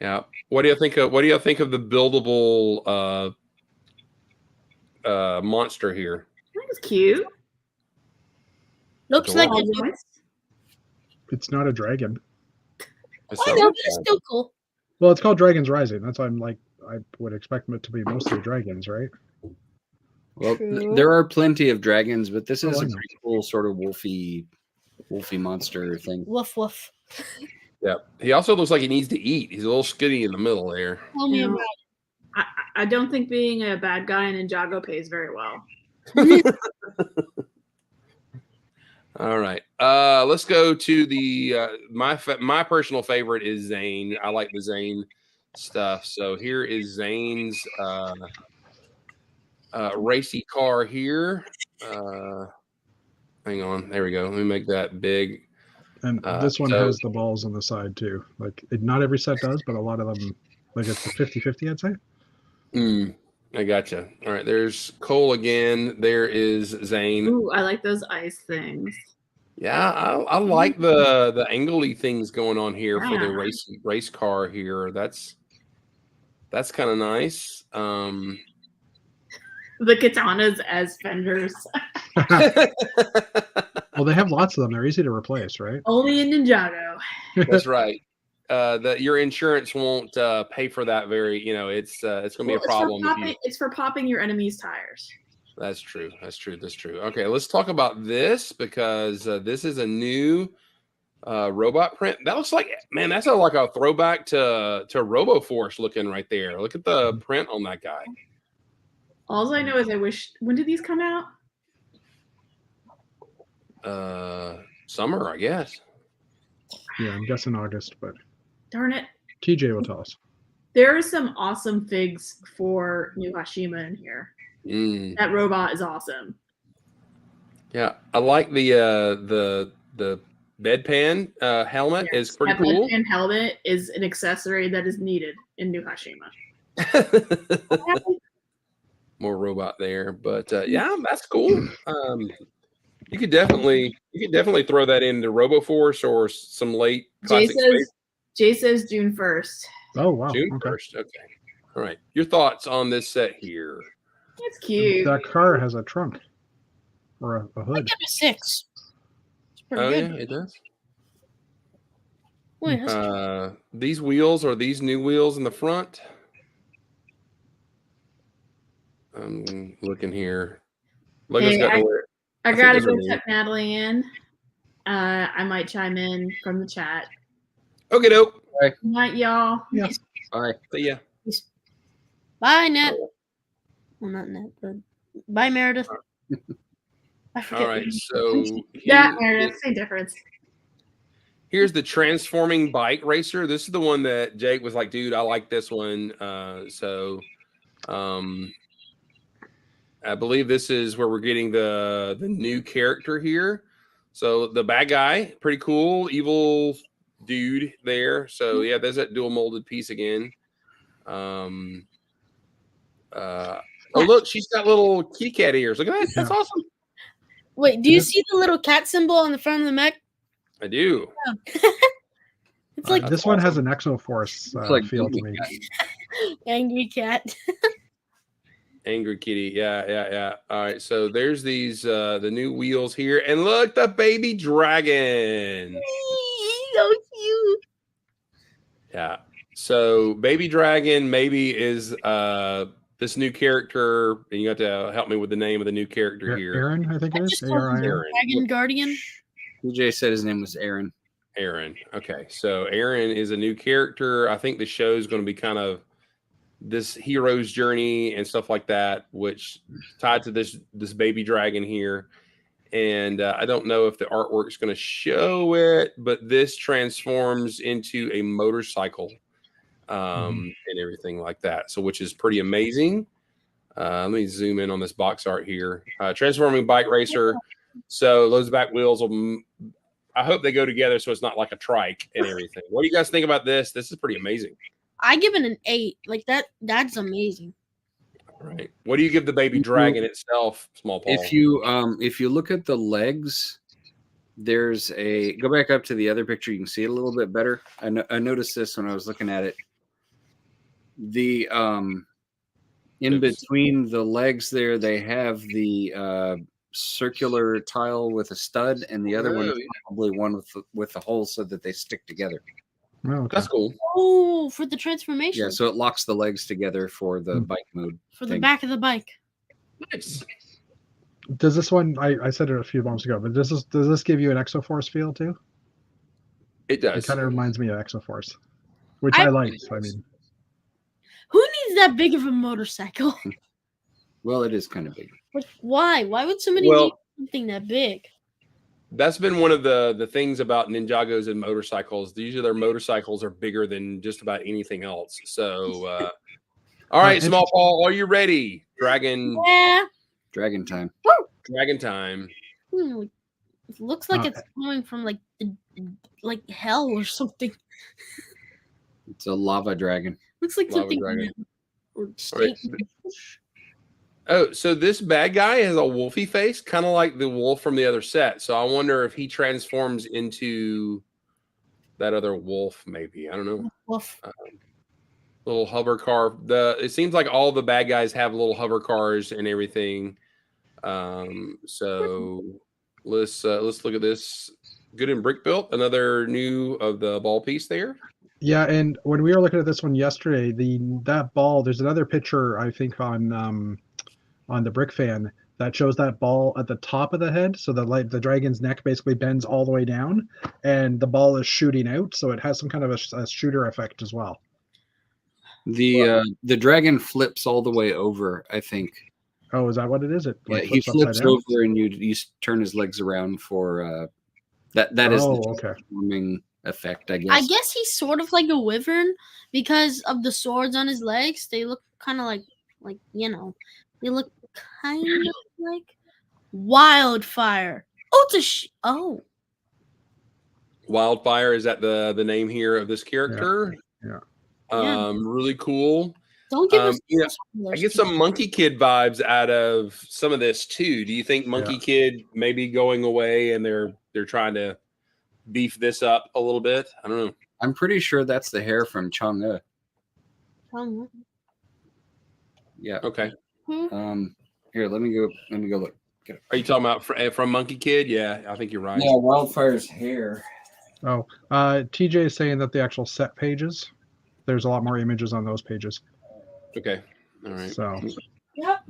Yeah. What do you think of the buildable monster here? I think it's cute. Looks like All it's joints. It's not a dragon. I know, but it's still cool. Well, it's called Dragon's Rising. That's why I'm like, I would expect it to be mostly dragons, right? Well, True. there are plenty of dragons, but this is I a know. pretty cool sort of wolfy monster thing. Woof woof. Yeah. He also looks like he needs to eat. He's a little skinny in the middle there. Tell me You know, about I don't think being a bad guy in Ninjago pays very well. All right. Let's go to the my personal favorite is Zane. I like the Zane stuff. So here is Zane's racy car here. Hang on. There we go. Let me make that big. And this one has the balls on the side too. Like not every set does, but a lot of them, like it's a 50-50, I'd say. I gotcha. All right. There's Cole again. There is Zane. Ooh, I like those ice things. Yeah, I like the angle-y things going on here for the Yeah. race car here. That's kind of nice. The katanas as fenders. Well, they have lots of them. They're easy to replace, right? Only in Ninjago. That's right. Your insurance won't pay for that. It's going to be a problem if you. It's for popping your enemy's tires. That's true. That's true. That's true. Okay, let's talk about this because this is a new robot print. That looks like, man, that's like a throwback to RoboForce looking right there. Look at the print on that guy. All I know is I wish. When did these come out? Summer, I guess. Yeah, I'm guessing August, but Darn it. TJ will tell us. There are some awesome figs for New Hashima in here. That robot is awesome. Yeah, I like the bedpan helmet is pretty cool. Bedpan helmet is an accessory that is needed in New Hashima. More robot there, but yeah, that's cool. You could definitely throw that into RoboForce or some late classic space. Jay says June 1st. Oh wow. June 1st. Okay. All right. Your thoughts on this set here? It's cute. That car has a trunk or a hood. I give it a 6. It's pretty good. Yeah, it does. Wait, that's These wheels are these new wheels in the front. I'm looking here. Logan's got to wear it. I gotta go check Natalie in. I might chime in from the chat. Okay, dope. Good night, y'all. Yeah. All right. See ya. Bye, Nat. Well, not Nat, but bye, Meredith. I forget. All right. So yeah, Meredith, same difference. Here's the transforming bike racer. This is the one that Jake was like, dude, I like this one. I believe this is where we're getting the new character here. So the bad guy, pretty cool, evil dude there. So yeah, there's that dual molded piece again. Oh look, she's got little kitty cat ears. Look at that. That's awesome. Wait, do you see the little cat symbol on the front of the mech? I do. Yeah. It's like this one has an Exoforce like feel to me. angry cat. Angry kitty. Yeah. All right. So there's these the new wheels here. And look, the baby dragon. So cute. Yeah. So baby dragon maybe is this new character, and you have to help me with the name of the new character here. Aaron, I think it is. Aaron. Dragon Guardian. DJ said his name was Aaron. Aaron. Okay. So Aaron is a new character. I think the show is going to be kind of this hero's journey and stuff like that, which tied to this baby dragon here. And I don't know if the artwork is going to show it, but this transforms into a motorcycle and everything like that. So, which is pretty amazing. Let me zoom in on this box art here. Transforming bike racer. So those back wheels will, I hope they go together so it's not like a trike and everything. What do you guys think about this? This is pretty amazing. I give it an 8. Like that's amazing. Right. What do you give the baby dragon itself, Small Paul? If you look at the legs, there's a go back up to the other picture. You can see it a little bit better. I noticed this when I was looking at it. The in between the legs there, they have the circular tile with a stud, and the other one is probably one with the hole so that they stick together. Oh, okay. That's cool. Oh, for the transformation. Yeah, so it locks the legs together for the bike mode. For the back of the bike. Nice. Does this one? I said it a few months ago, but does this give you an Exoforce feel too? It does. It kind of reminds me of Exoforce, which I like. I mean, who needs that big of a motorcycle? Well, it is kind of big. Like, why? Why would somebody need something that big? That's been one of the things about Ninjagos and motorcycles. Usually their motorcycles are bigger than just about anything else. So, all right, Small Paul, are you ready? Dragon. Yeah. Dragon time. Woo! Dragon time. It looks like it's coming from like hell or something. It's a lava dragon. Looks like Lava something. dragon. Or Right. Oh, so this bad guy has a wolfy face, kind of like the wolf from the other set. So I wonder if he transforms into that other wolf, maybe. I don't know. Wolf. Little hover car. It seems like all the bad guys have little hover cars and everything. So let's look at this. Good and brick built. Another new of the ball piece there. Yeah, and when we were looking at this one yesterday, that ball. There's another picture I think on the brick fan that shows that ball at the top of the head. So the dragon's neck basically bends all the way down, and the ball is shooting out. So it has some kind of a shooter effect as well. The dragon flips all the way over, I think. Oh, is that what it is? It Yeah, like he flips flips upside down? over and you turn his legs around for that is Oh, the okay. transforming effect, I guess. I guess he's sort of like a wyvern because of the swords on his legs. They look kind of like they look kind of like wildfire. Oh, it's Wildfire, is that the name here of this character? Yeah. Really cool. Don't give us. You know, I get some Monkey Kid vibes out of some of this too. Do you think Monkey Kid may be going away and they're trying to beef this up a little bit? I don't know. I'm pretty sure that's the hair from Chang'e. Yeah. Okay. Here, let me go look. Are you talking about from Monkey Kid? Yeah, I think you're right. Yeah, Wildfire's hair. Oh, TJ is saying that the actual set pages, there's a lot more images on those pages. Okay. All right. So. Yep.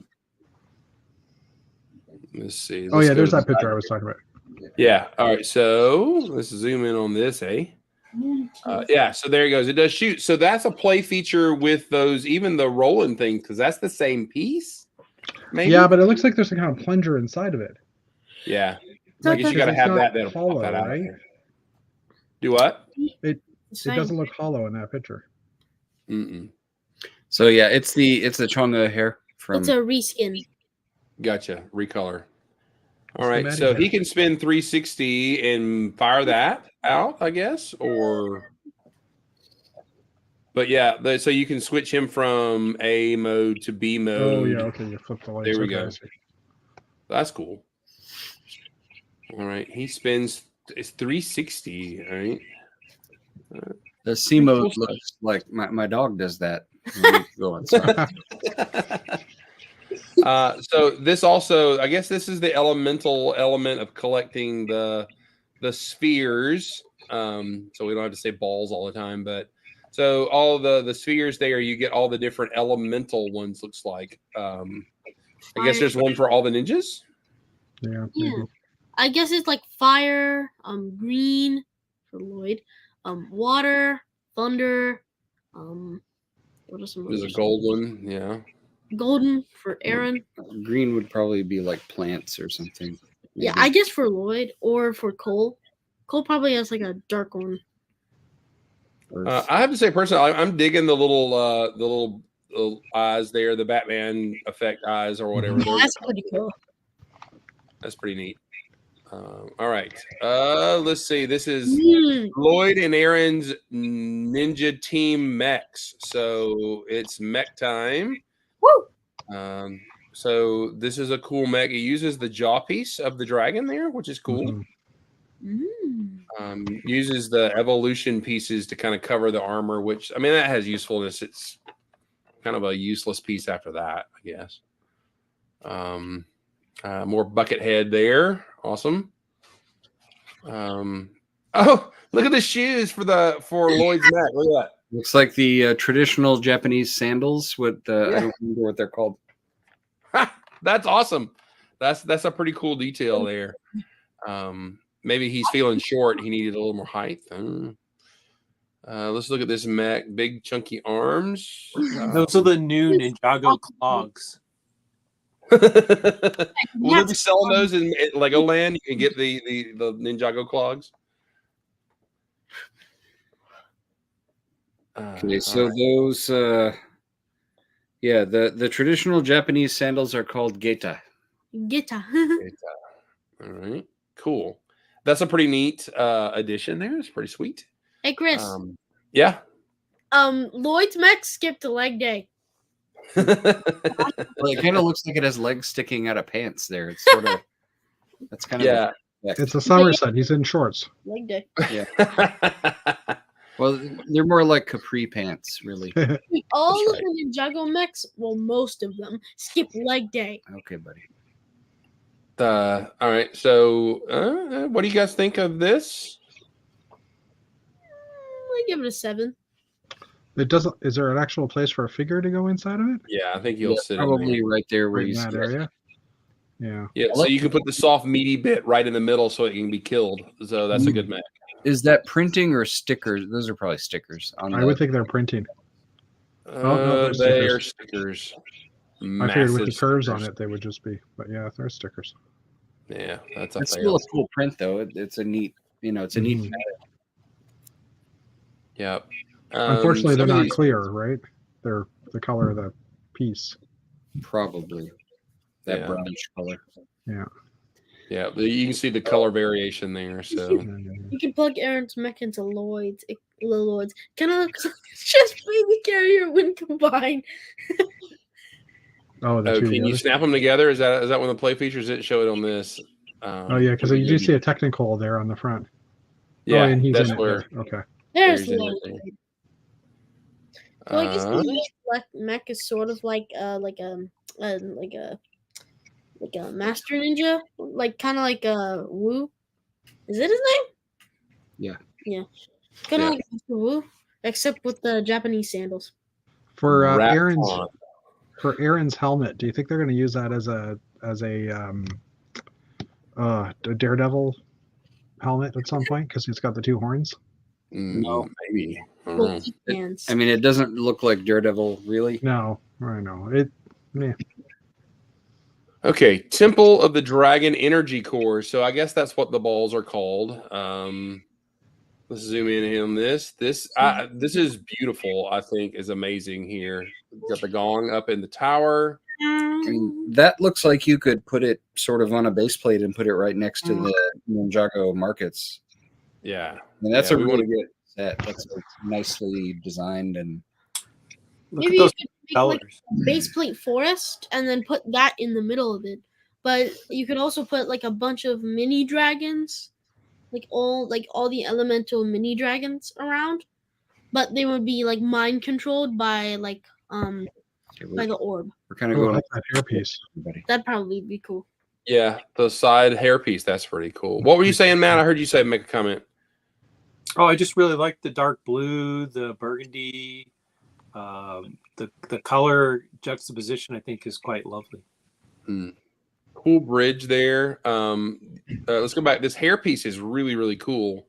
Let's see. Oh, yeah, there's that picture I was talking about. Yeah. All right. So let's zoom in on this, yeah. So there it goes. It does shoot. So that's a play feature with those, even the rolling thing, because that's the same piece. Maybe? Yeah, but it looks like there's a kind of plunger inside of it. Yeah. I guess you got to have that. That'll hollow, pop that out. right? Do what? It doesn't look hollow in that picture. Mm-mm. So yeah, it's the Chang'e hair from. It's a reskin. Gotcha. Recolor. All right. So he can spin 360 and fire that out, I guess, or. But yeah, so you can switch him from A mode to B mode. Oh yeah, okay. You flip the lights. There we go. That's cool. All right, he spins. It's 360. All right. The C mode looks like my dog does that. Go inside. So this also, I guess, this is the elemental element of collecting the spheres. So we don't have to say balls all the time, but so all the spheres there, you get all the different elemental ones. Looks like. I guess there's one for all the ninjas. Yeah. I guess it's like fire, green for Lloyd, water, thunder, what are some? There's a gold one, yeah. Golden for Aaron. Green would probably be like plants or something. Maybe. Yeah, I guess for Lloyd or for Cole. Cole probably has like a dark one. I have to say, personally, I'm digging the little eyes there, the Batman effect eyes or whatever. Yeah, that's pretty cool. That's pretty neat. All right. Let's see. This is Lloyd and Aaron's Ninja Team mechs. So it's mech time. Woo! So this is a cool mech. It uses the jaw piece of the dragon there, which is cool. Uses the evolution pieces to kind of cover the armor, which, I mean, that has usefulness. It's kind of a useless piece after that, I guess. More bucket head there. Awesome. Oh, look at the shoes for Lloyd's neck. Look at that. Looks like the traditional Japanese sandals with I don't remember what they're called. That's awesome. That's a pretty cool detail there. Maybe he's feeling short. He needed a little more height. Let's look at this mech. Big chunky arms. Those are the new Ninjago clogs. Will they be selling those in Legoland? You can get the Ninjago clogs. Okay, so those, the traditional Japanese sandals are called geta. Geta. All right, cool. That's a pretty neat addition there. It's pretty sweet. Hey, Chris. Yeah. Lloyd's mech skipped leg day. Well, it kind of looks like it has legs sticking out of pants there. It's sort of that's kind of It's a somerset. He's in shorts. Leg day. Yeah. Well, they're more like capri pants, really. All of the Ninjago mechs, well, most of them skip leg day. Okay, buddy. All right. So, what do you guys think of this? I give it a 7. It doesn't. Is there an actual place for a figure to go inside of it? Yeah, I think you'll sit in Probably there. right there where Right in you that see area. Yeah. Yeah, so you can put the soft meaty bit right in the middle so it can be killed. So that's a good mech. Is that printing or stickers? Those are probably stickers. On I would think they're printing. no, they're They are stickers. stickers. I figured with the Massive curves stickers. on it, they would just be. But yeah, they're stickers. Yeah, that's a It's fail. still a cool print though. It's a neat, it's a neat. Mhm. Yep. Unfortunately, they're some of not these- clear, right? They're the color of the piece. Probably that Yeah. brownish color. Yeah, you can see the color variation there. So You can plug Aaron's mech into Lloyd's. Kind of looks like it's just baby carrier when combined. Oh, the oh, two can you together? snap them together? Is that one of the play features? Didn't show it on this. Oh yeah, because you do see a technical there on the front. Yeah, oh, and he's that's in it. where. Yes. Okay. There's He's in Lloyd. it. So I guess Uh, the mech is sort of like a master ninja, like kind of like a Wu. Is it his name? Yeah. Yeah. Kind of Yeah. like Mr. Wu, except with the Japanese sandals. For Raptor. Aaron's helmet, do you think they're going to use that as a Daredevil helmet at some point because he's got the two horns? No. Maybe. I don't know. Both hands. I mean, it doesn't look like Daredevil, really. No, I know it. Yeah. Okay, Temple of the Dragon Energy Core. So I guess that's what the balls are called. Let's zoom in on this. This is beautiful. I think is amazing here. We've got the gong up in the tower. I mean, that looks like you could put it sort of on a base plate and put it right next to the Ninjago markets. Yeah, And that's yeah, a we want really to good set. That's nicely designed and Look Maybe at those you could make like colors. a base plate forest and then put that in the middle of it. But you could also put like a bunch of mini dragons, like all the elemental mini dragons around. But they would be like mind controlled by by the orb. we're kind of Oh, I going like that hairpiece. everybody. That'd probably be cool. Yeah, the side hairpiece. That's pretty cool. What were you saying, Matt? I heard you say make a comment. Oh, I just really like the dark blue, the burgundy, the color juxtaposition. I think is quite lovely. Cool bridge there. Let's go back. This hairpiece is really, really cool.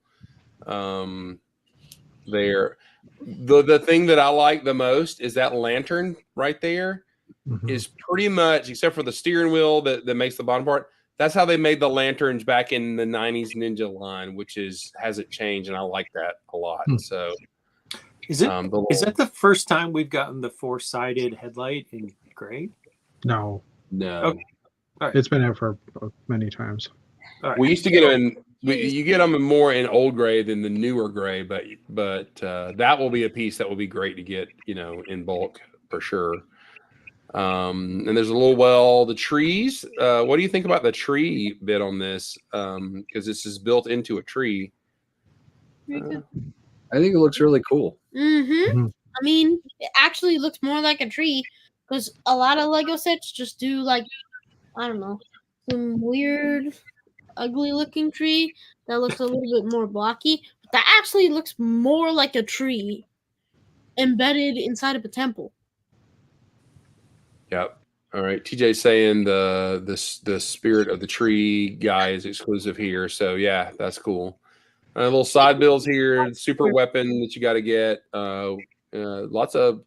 There. The thing that I like the most is that lantern right there Mhm. is pretty much, except for the steering wheel that makes the bottom part. That's how they made the lanterns back in the 90s Ninja line, which hasn't changed, and I like that a lot. Hmm. So Is it? the Is that the first time we've gotten the 4-sided headlight in gray? No, no? Okay. it's been out for many times. All right. We used to get them in. You get them more in old gray than the newer gray, but that will be a piece that will be great to get, in bulk for sure. And there's a little the trees. What do you think about the tree bit on this? Because this is built into a tree. I think it looks really cool. I mean, it actually looks more like a tree because a lot of Lego sets just do like, I don't know, some weird, ugly looking tree that looks a little bit more blocky. But that actually looks more like a tree embedded inside of a temple. Yep. All right. TJ's saying the spirit of the tree guy is exclusive here. So yeah, that's cool. Little side bills here. Super weapon that you got to get. Lots of.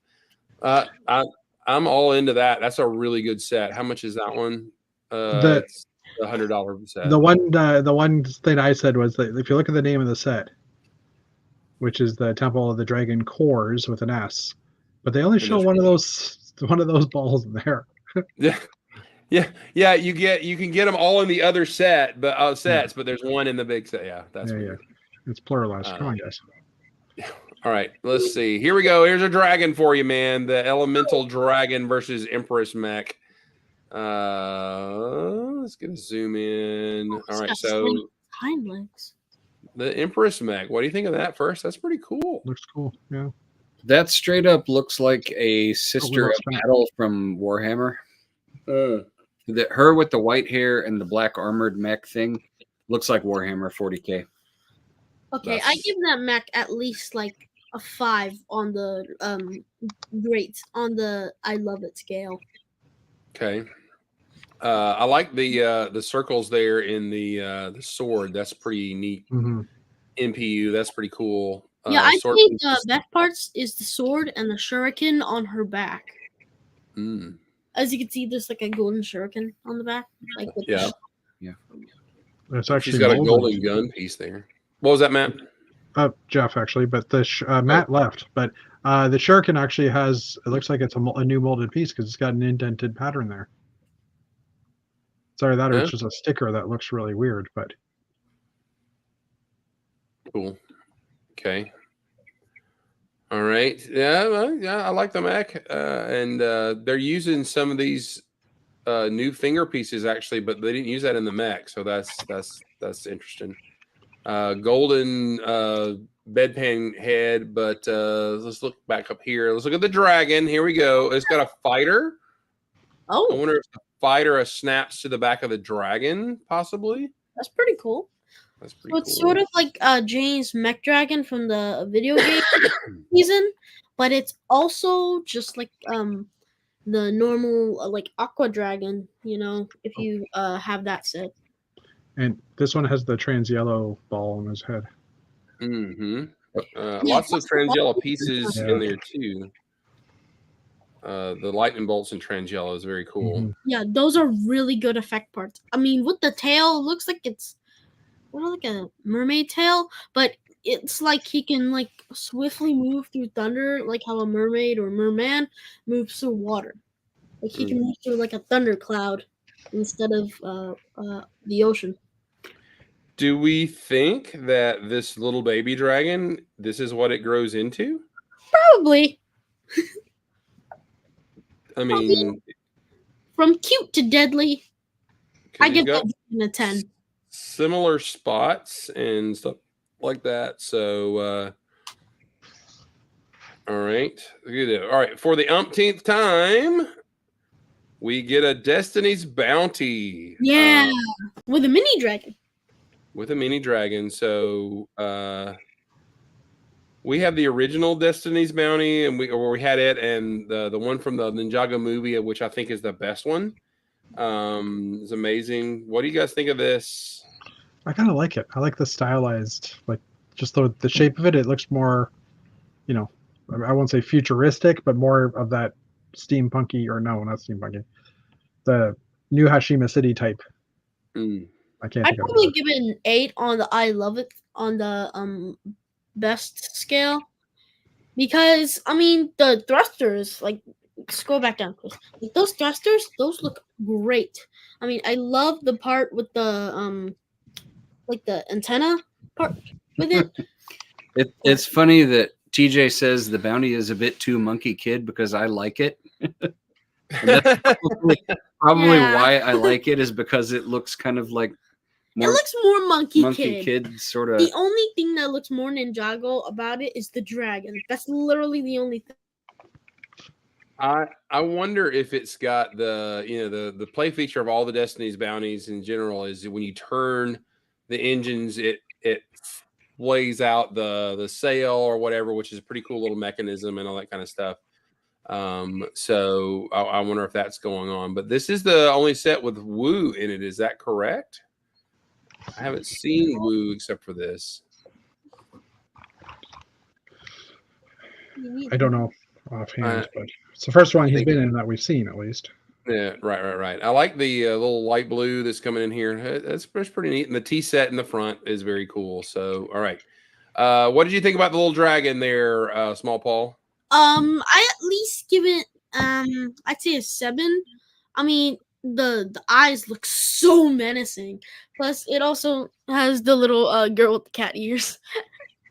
I'm all into that. That's a really good set. How much is that one? It's $100 set. The one thing I said was that if you look at the name of the set, which is the Temple of the Dragon Cores with an S, but they only show one of those balls in there. Yeah. You can get them all in the other set, but sets, but there's one in the big set. Yeah, that's weird. It's pluralized. Come on, guys. All right, let's see. Here we go. Here's a dragon for you, man. The elemental dragon versus Empress mech. Let's get a zoom in. All right, so hind legs. the Empress mech. What do you think of that first? That's pretty cool. Looks cool. Yeah. That straight up looks like a sister looks of fat. metal from Warhammer. Her with the white hair and the black armored mech thing looks like Warhammer 40K. Okay, I That's- give that mech at least like a 5 on the great on the I love it scale. Okay. I like the circles there in the sword. That's pretty neat. Mhm. MPU. That's pretty cool. Yeah, I'd Sword say the pieces- best parts is the sword and the shuriken on her back. Mm, As you can see, there's like a golden shuriken on the back. Like with yeah. It's actually She's got a molded. golden gun piece there. What was that, Matt? Jeff, actually, but the Matt left. But the shuriken actually has. It looks like it's a new molded piece because it's got an indented pattern there. Sorry, that or Yeah. it's just a sticker that looks really weird. But Cool. Okay. All right. Yeah. Well, yeah. I like the Mac, and they're using some of these new finger pieces actually, but they didn't use that in the Mac, so that's interesting. Golden bedpan head, but let's look back up here. Let's look at the dragon. Here we go. It's got a fighter. I Oh, wonder if the fighter snaps to the back of the dragon, possibly. that's pretty cool. That's pretty So it's cool. sort of like Jane's mech dragon from the video game season, but it's also just like the normal like aqua dragon. You know, if you have that set. and this one has the trans yellow ball on his head. Mm-hmm. Lots of Trans-Yellow pieces Yeah. in there too. The lightning bolts and Trans-Yellow is very cool. Mhm. Yeah, those are really good effect parts. I mean, with the tail, it looks like it's like a mermaid tail, but it's like he can like swiftly move through thunder, like how a mermaid or merman moves through water. Like he can move through like a thunder cloud instead of the ocean. Do we think that this little baby dragon, this is what it grows into? Probably I mean, from cute to deadly. 'cause I he's give got that a 10. similar spots and stuff like that. So, all right. All right. For the umpteenth time, we get a Destiny's Bounty. Yeah, with a mini dragon. With a mini dragon. So, we have the original Destiny's Bounty, and we had it, and the one from the Ninjago movie, which I think is the best one. It's amazing. What do you guys think of this? I kind of like it. I like the stylized, like just the shape of it. It looks more, you know, I won't say futuristic, but more of that steampunky, or no, not steampunky, the new Hashima City type. Mm. I can't I'd think of probably it. give it an 8 on the I love it on the best scale, because I mean the thrusters, like scroll back down, Chris. Like, those thrusters, those look great. I mean, I love the part with the like the antenna part with it. It's funny that TJ says the bounty is a bit too monkey kid because I like it. And that's probably Yeah. why I like it, is because it looks kind of like It looks more monkey kid sort of. The only thing that looks more Ninjago about it is the dragon. That's literally the only thing. I wonder if it's got the play feature of all the Destiny's bounties in general is when you turn the engines, it lays out the sail or whatever, which is a pretty cool little mechanism and all that kind of stuff. So I wonder if that's going on. But this is the only set with Woo in it. Is that correct? I haven't seen Woo except for this. I don't know offhand, but it's the first one he's think- been in that we've seen, at least. Yeah, right. I like the little light blue that's coming in here. That's pretty neat. And the T set in the front is very cool. So, all right. What did you think about the little dragon there, Small Paul? I at least give it I'd say a 7. I mean, the eyes look so menacing. Plus, it also has the little girl with the cat ears.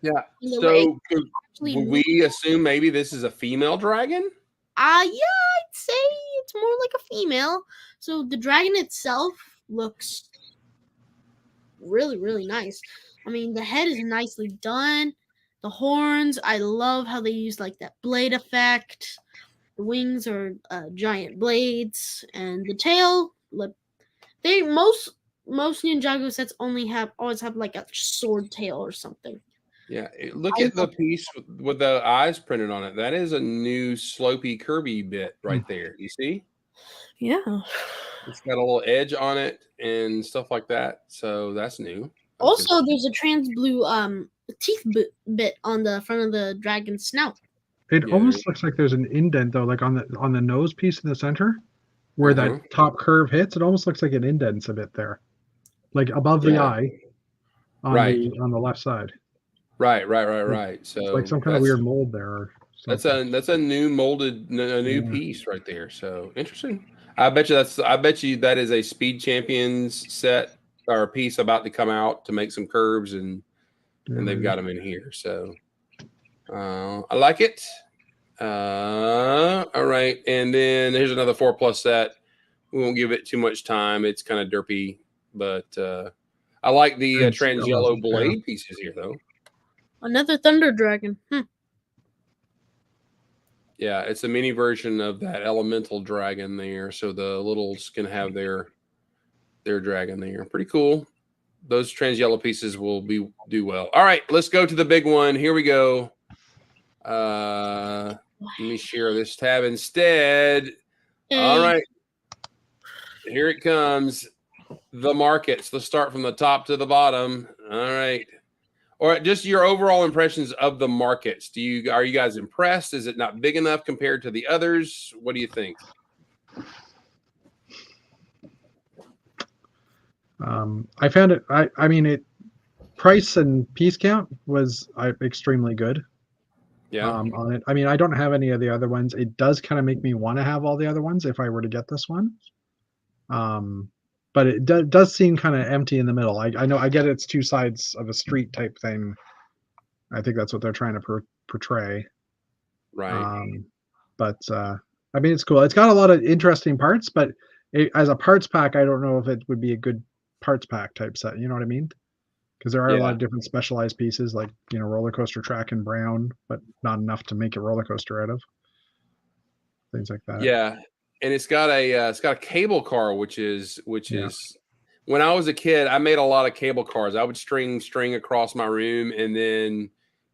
Yeah. And the legs So, actually would we assume maybe this is a female dragon? yeah, I'd say it's more like a female. So the dragon itself looks really, really nice. I mean, the head is nicely done. The horns, I love how they use like that blade effect. The wings are giant blades, and the tail They most Ninjago sets always have like a sword tail or something. Yeah, look at the piece with the eyes printed on it. That is a new slopey Kirby bit right there. You see? Yeah. It's got a little edge on it and stuff like that. So that's new. That's Also, there's a trans blue teeth bit on the front of the dragon's snout. It Yeah, almost looks like there's an indent though, like on the nose piece in the center, where that top curve hits. It almost looks like it indents a bit there, like above the eye, on the left side. Right. So it's like some kind of weird mold there. Or that's a new molded, a new piece right there. So interesting. I bet you that is a Speed Champions set or a piece about to come out to make some curves, and they've got them in here. So I like it. All right, and then here's another 4+ set. We won't give it too much time. It's kind of derpy, but I like the trans yellow blade pieces here, though. Another Thunder Dragon. Yeah, it's a mini version of that elemental dragon there. So the littles can have their dragon there. Pretty cool. Those trans yellow pieces will do well. All right, let's go to the big one. Here we go. Let me share this tab instead. All right. Here it comes. The markets. Let's start from the top to the bottom. All right. Or just your overall impressions of the markets. Are you guys impressed? Is it not big enough compared to the others? What do you think? I found it. I mean, it price and piece count was extremely good. Yeah. On it. I mean, I don't have any of the other ones. It does kind of make me want to have all the other ones if I were to get this one. But it does seem kind of empty in the middle. I know I get it's two sides of a street type thing. I think that's what they're trying to portray. Right. But I mean, it's cool. It's got a lot of interesting parts, but as a parts pack, I don't know if it would be a good parts pack type set. You know what I mean? Because there are a lot of different specialized pieces, like roller coaster track and brown, but not enough to make a roller coaster out of. Things like that. Yeah. And it's got a cable car, which is when I was a kid, I made a lot of cable cars. I would string across my room and then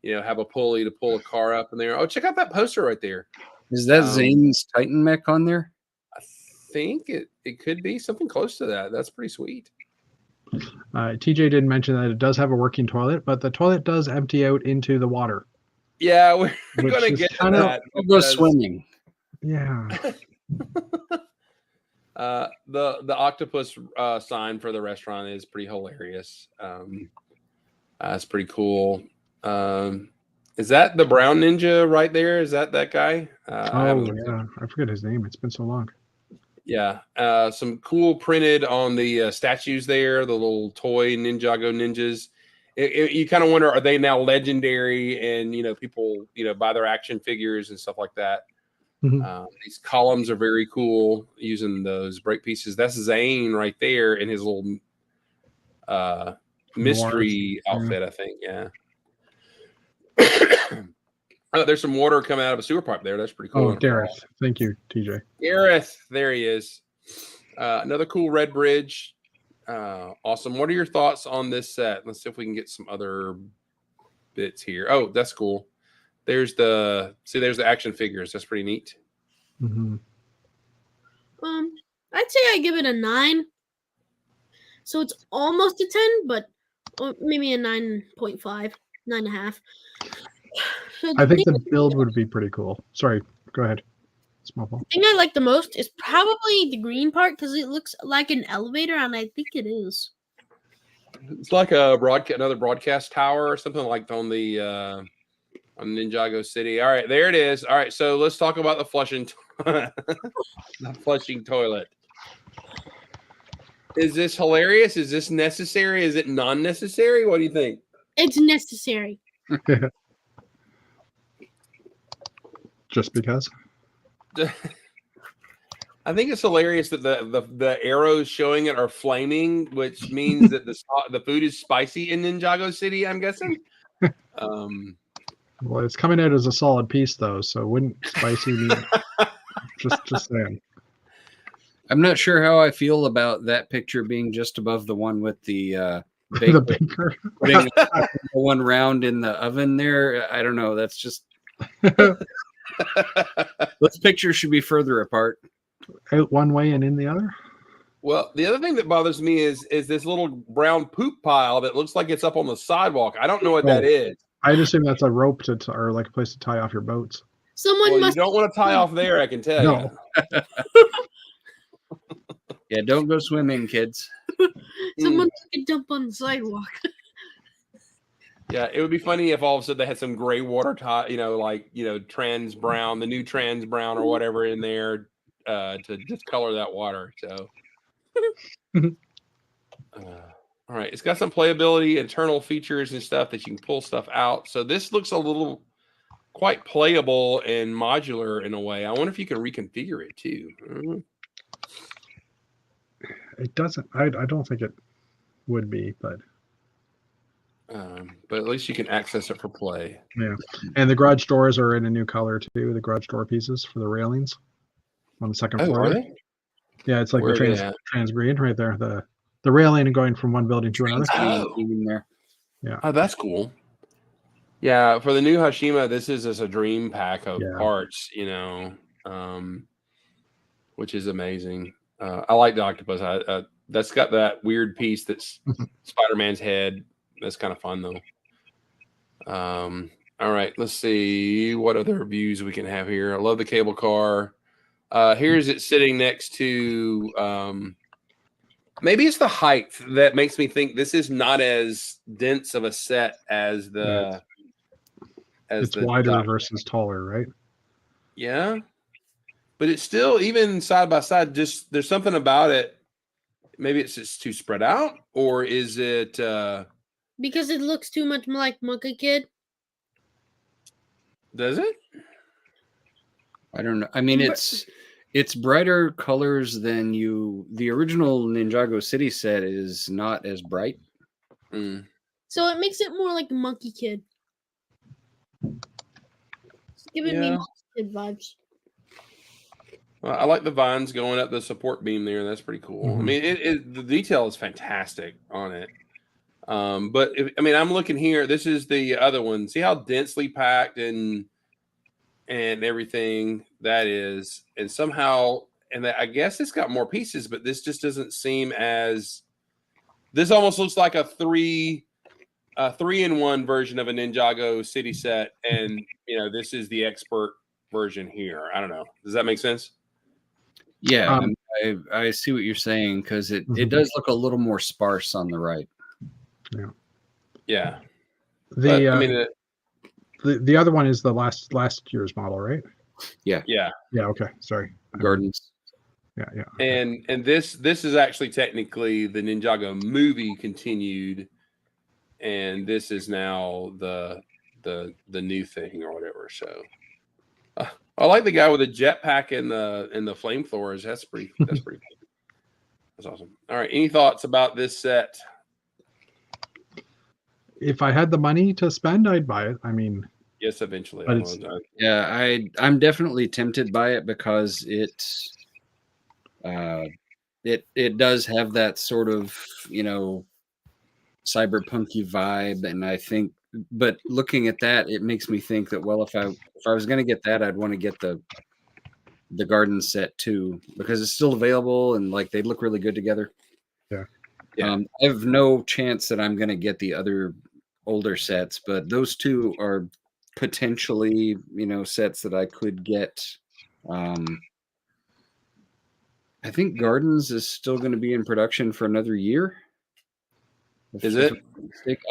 have a pulley to pull a car up in there. Oh, check out that poster right there. Is that Zane's Titan mech on there? I think it could be something close to that. That's pretty sweet. TJ didn't mention that it does have a working toilet, but the toilet does empty out into the water. Yeah, we're going to get to that. We'll go swimming. Yeah. The octopus sign for the restaurant is pretty hilarious. It's pretty cool. Is that the brown ninja right there? Is that guy? I forget his name. It's been so long. Yeah. Some cool printed on the statues there, the little toy Ninjago ninjas. You kind of wonder, are they now legendary and people buy their action figures and stuff like that. Mm-hmm. These columns are very cool using those break pieces. That's Zane right there in his little mystery outfit, I think. Yeah. Oh, there's some water coming out of a sewer pipe there. That's pretty cool. Oh, Gareth. Thank you, TJ. Gareth. There he is. Another cool red bridge. Awesome. What are your thoughts on this set? Let's see if we can get some other bits here. Oh, that's cool. There's the action figures. That's pretty neat. Mm-hmm. I'd say I give it a 9. So it's almost a 10, but maybe a 9.5, 9.5. So I think the build would be pretty cool. Sorry, go ahead. Small ball. The thing I like the most is probably the green part because it looks like an elevator, and I think it is. It's like another broadcast tower or something like on the on Ninjago City. All right, there it is. All right, so let's talk about the flushing toilet. Is this hilarious? Is this necessary? Is it non-necessary? What do you think? It's necessary. Just because? I think it's hilarious that the arrows showing it are flaming, which means that the food is spicy in Ninjago City, I'm guessing. Well, it's coming out as a solid piece, though, so wouldn't spicy mean... just saying. I'm not sure how I feel about that picture being just above the one with the The baker baker. putting one round in the oven there. I don't know. That's just those pictures should be further apart. Out one way and in the other. Well, the other thing that bothers me is this little brown poop pile that looks like it's up on the sidewalk. I don't know what that Oh. is. I'd assume that's a rope or like a place to tie off your boats. Someone Well, you must. don't want to tie off there, I can tell No. you. Yeah, don't go swimming, kids. Someone took a dump on the sidewalk. Yeah, it would be funny if all of a sudden they had some gray water tie, trans brown, the new trans brown or whatever in there to just color that water. So, all right, it's got some playability, internal features and stuff that you can pull stuff out. So this looks a little quite playable and modular in a way. I wonder if you can reconfigure it too. It doesn't. I don't think it would be, but at least you can access it for play. yeah. And the garage doors are in a new color too. The garage door pieces for the railings on the second floor. Are they? Yeah, it's like Where the are they at? trans green right there. The railing going from one building to another. In there. Yeah. Oh, that's cool. Yeah, for the new Hashima, this is just a dream pack of Yeah. parts, which is amazing. I like the octopus. That's got that weird piece that's Spider-Man's head. That's kind of fun though. All right, let's see what other views we can have here. I love the cable car. Here's it sitting next to maybe it's the height that makes me think this is not as dense of a set as the It's wider versus taller, right? Yeah, but it's still, even side by side, just there's something about it. Maybe it's just too spread out, or is it Because it looks too much like Monkey Kid. does it? I don't know. I mean, it's brighter colors than the original Ninjago City set is not as bright. So it makes it more like Monkey Kid. It's giving me Monkey Kid vibes. Well, I like the vines going up the support beam there. That's pretty cool. I mean, the detail is fantastic on it. But I'm looking here. This is the other one. See how densely packed and everything that is, and somehow, I guess it's got more pieces, but this just doesn't seem as. This almost looks like a 3-in-1 version of a Ninjago City set, and this is the expert version here. I don't know. Does that make sense? Yeah, I see what you're saying, because it does look a little more sparse on the right. Yeah. The other one is the last year's model, right? Yeah. Okay. Sorry. Gardens. Yeah. And this is actually technically the Ninjago movie continued, and this is now the new thing or whatever. So I like the guy with the jetpack and the flamethrowers. That's pretty cool. That's awesome. All right. Any thoughts about this set? If I had the money to spend, I'd buy it. I mean, yes, eventually. Yeah, I'm definitely tempted by it because it does have that sort of cyberpunky vibe, and I think. But looking at that, it makes me think that, well, if I was going to get that, I'd want to get the garden set too, because it's still available and like they look really good together. Yeah. I have no chance that I'm going to get the other older sets, but those two are potentially, sets that I could get. I think Gardens is still going to be in production for another year. Is it?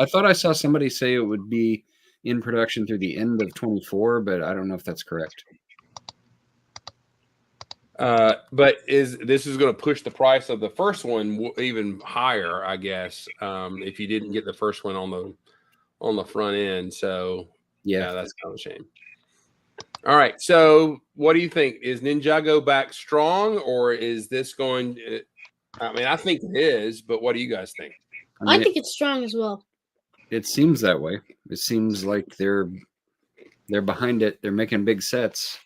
I thought I saw somebody say it would be in production through the end of 24, but I don't know if that's correct. But this is going to push the price of the first one even higher, I guess, if you didn't get the first one on the front end. So yeah, that's kind of a shame. All right, so what do you think? Is Ninjago back strong, or is this going? I think it is, but what do you guys think? I think it's strong as well. It seems that way. It seems like they're behind it. They're making big sets.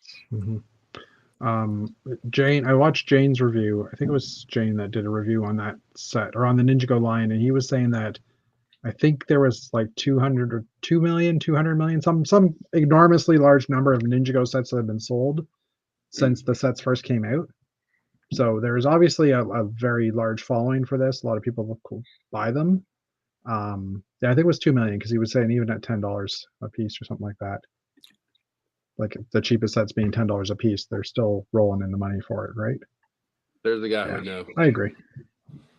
Jane, I watched Jane's review. I think it was Jane that did a review on that set or on the Ninjago line, and he was saying that I think there was like 200 or 2 million, 200 million, some enormously large number of Ninjago sets that have been sold since the sets first came out. So there's obviously a very large following for this. A lot of people will buy them. Yeah, I think it was 2 million because he was saying even at $10 a piece or something like that. Like the cheapest sets being $10 a piece, they're still rolling in the money for it, right? There's the guy Yeah. who knows. I agree.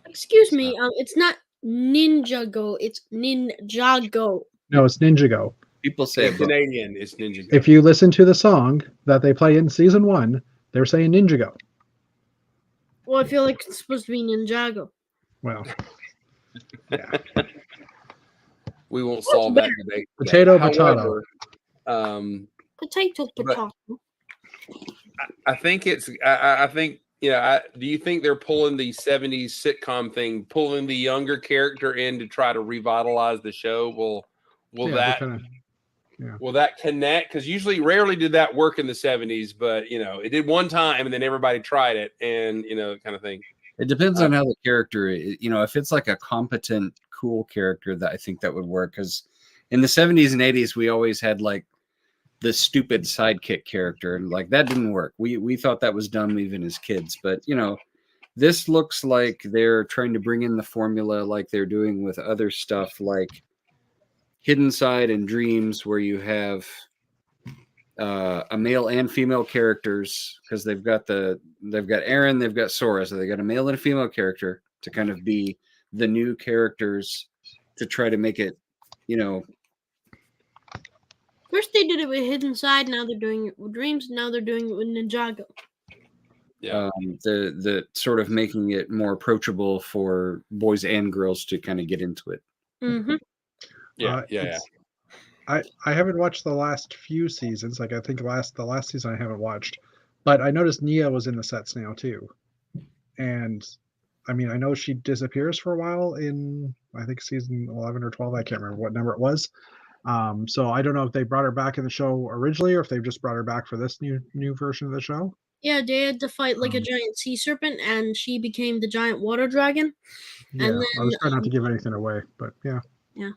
Excuse me, it's not Ninjago, it's Ninjago. No, it's Ninjago. People say It's it, but Canadian. It's Ninjago. If you listen to the song that they play in season 1, they're saying Ninjago. Well, I feel like it's supposed to be Ninjago. Well, yeah. We won't solve that debate. today. Potato, However, Potato, potato. I think it's. I think do you think they're pulling the '70s sitcom thing, pulling the younger character in to try to revitalize the show? Will that connect? Because rarely did that work in the '70s, but it did one time, and then everybody tried it, and kind of thing. it depends on how the character is. If it's like a competent, cool character, that I think that would work. Because in the '70s and '80s, we always had like the stupid sidekick character, and like that didn't work. We thought that was dumb even as kids. But this looks like they're trying to bring in the formula like they're doing with other stuff like Hidden Side and Dreams, where you have a male and female characters, because they've got Aaron, they've got Sora, so they got a male and a female character to kind of be the new characters to try to make it, First they did it with Hidden Side, now they're doing it with Dreams, now they're doing it with Ninjago. Yeah. The sort of making it more approachable for boys and girls to kind of get into it. Mm-hmm. Yeah. I haven't watched the last few seasons. Like I think the last season I haven't watched, but I noticed Nia was in the sets now too. And I mean, I know she disappears for a while in I think season 11 or 12. I can't remember what number it was. So I don't know if they brought her back in the show originally or if they've just brought her back for this new version of the show. Yeah, they had to fight like a giant sea serpent, and she became the giant water dragon. Yeah, and then, I was trying not to give anything away, but yeah. Yeah.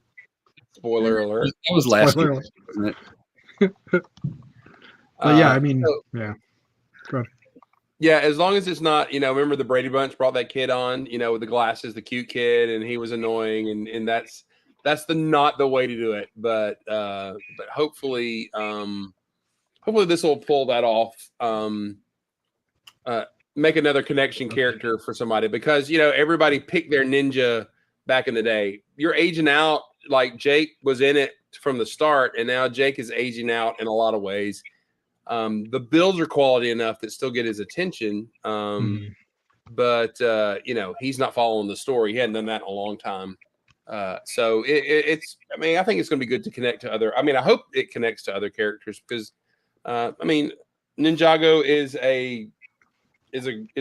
Spoiler alert. That was last Spoiler year, wasn't it? But yeah, I mean, so- yeah. Good. Yeah, as long as it's not, remember the Brady Bunch brought that kid on, with the glasses, the cute kid, and he was annoying, and that's not the way to do it. But hopefully this will pull that off. Make another connection character for somebody, because everybody picked their ninja back in the day. You're aging out, like Jake was in it from the start, and now Jake is aging out in a lot of ways. The builds are quality enough that still get his attention. But he's not following the story. He hadn't done that in a long time. So it's, I mean, I think it's going to be good to connect to other, I hope it connects to other characters because, Ninjago is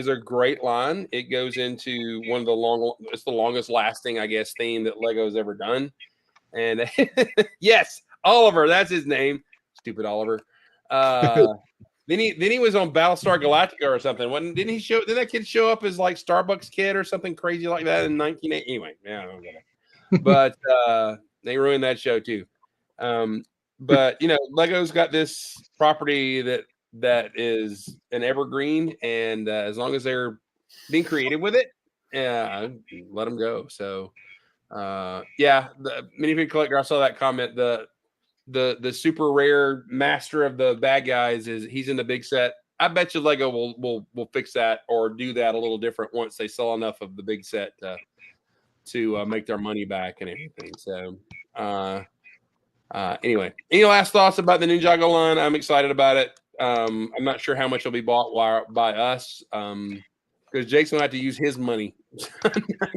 a great line. It goes into one of it's the longest lasting, I guess, theme that Lego's ever done. And yes, Oliver, that's his name. Stupid Oliver. Then he was on Battlestar Galactica or something. Didn't that kid show up as like Starbucks kid or something crazy like that in 1980? Anyway, yeah, I don't get it. But they ruined that show too. But Lego's got this property that is an evergreen, and as long as they're being creative with it, let them go. So the minifig collector, I saw that comment. The super rare master of the bad guys he's in the big set. I bet you Lego will fix that or do that a little different once they sell enough of the big set to make their money back and everything. So anyway, any last thoughts about the Ninjago line? I'm excited about it. I'm not sure how much will be bought by us because Jake's gonna have to use his money,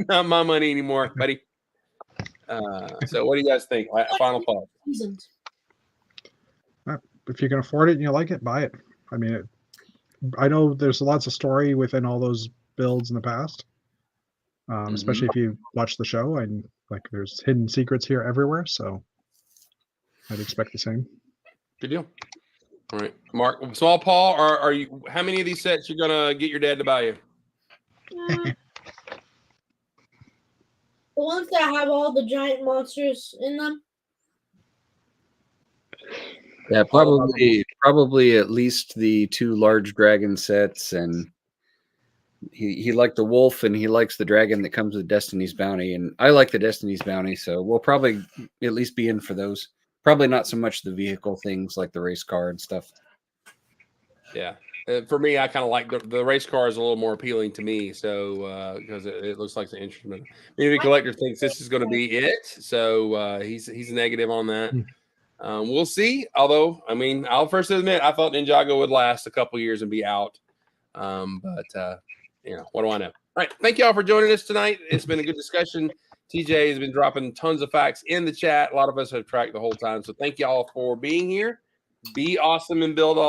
not my money anymore, buddy. So what do you guys think? Final thought. If you can afford it and you like it, buy it. I mean, I know there's lots of story within all those builds in the past, especially if you watch the show. And like, there's hidden secrets here everywhere, so I'd expect the same. Good deal. All right, Mark, Small Paul, are you? How many of these sets you're gonna get your dad to buy you? The ones that have all the giant monsters in them. Yeah, probably at least the 2 large dragon sets, and he liked the wolf and he likes the dragon that comes with Destiny's Bounty, and I like the Destiny's Bounty, so we'll probably at least be in for those. Probably not so much the vehicle things like the race car and stuff. Yeah. For me, I kind of like the race car is a little more appealing to me. So because it looks like an instrument. Maybe the collector thinks this is going to be it. So he's negative on that. We'll see. Although, I mean, I'll first admit I thought Ninjago would last a couple years and be out. But what do I know? All right. Thank you all for joining us tonight. It's been a good discussion. TJ has been dropping tons of facts in the chat. A lot of us have tracked the whole time. So thank you all for being here. Be awesome and build all.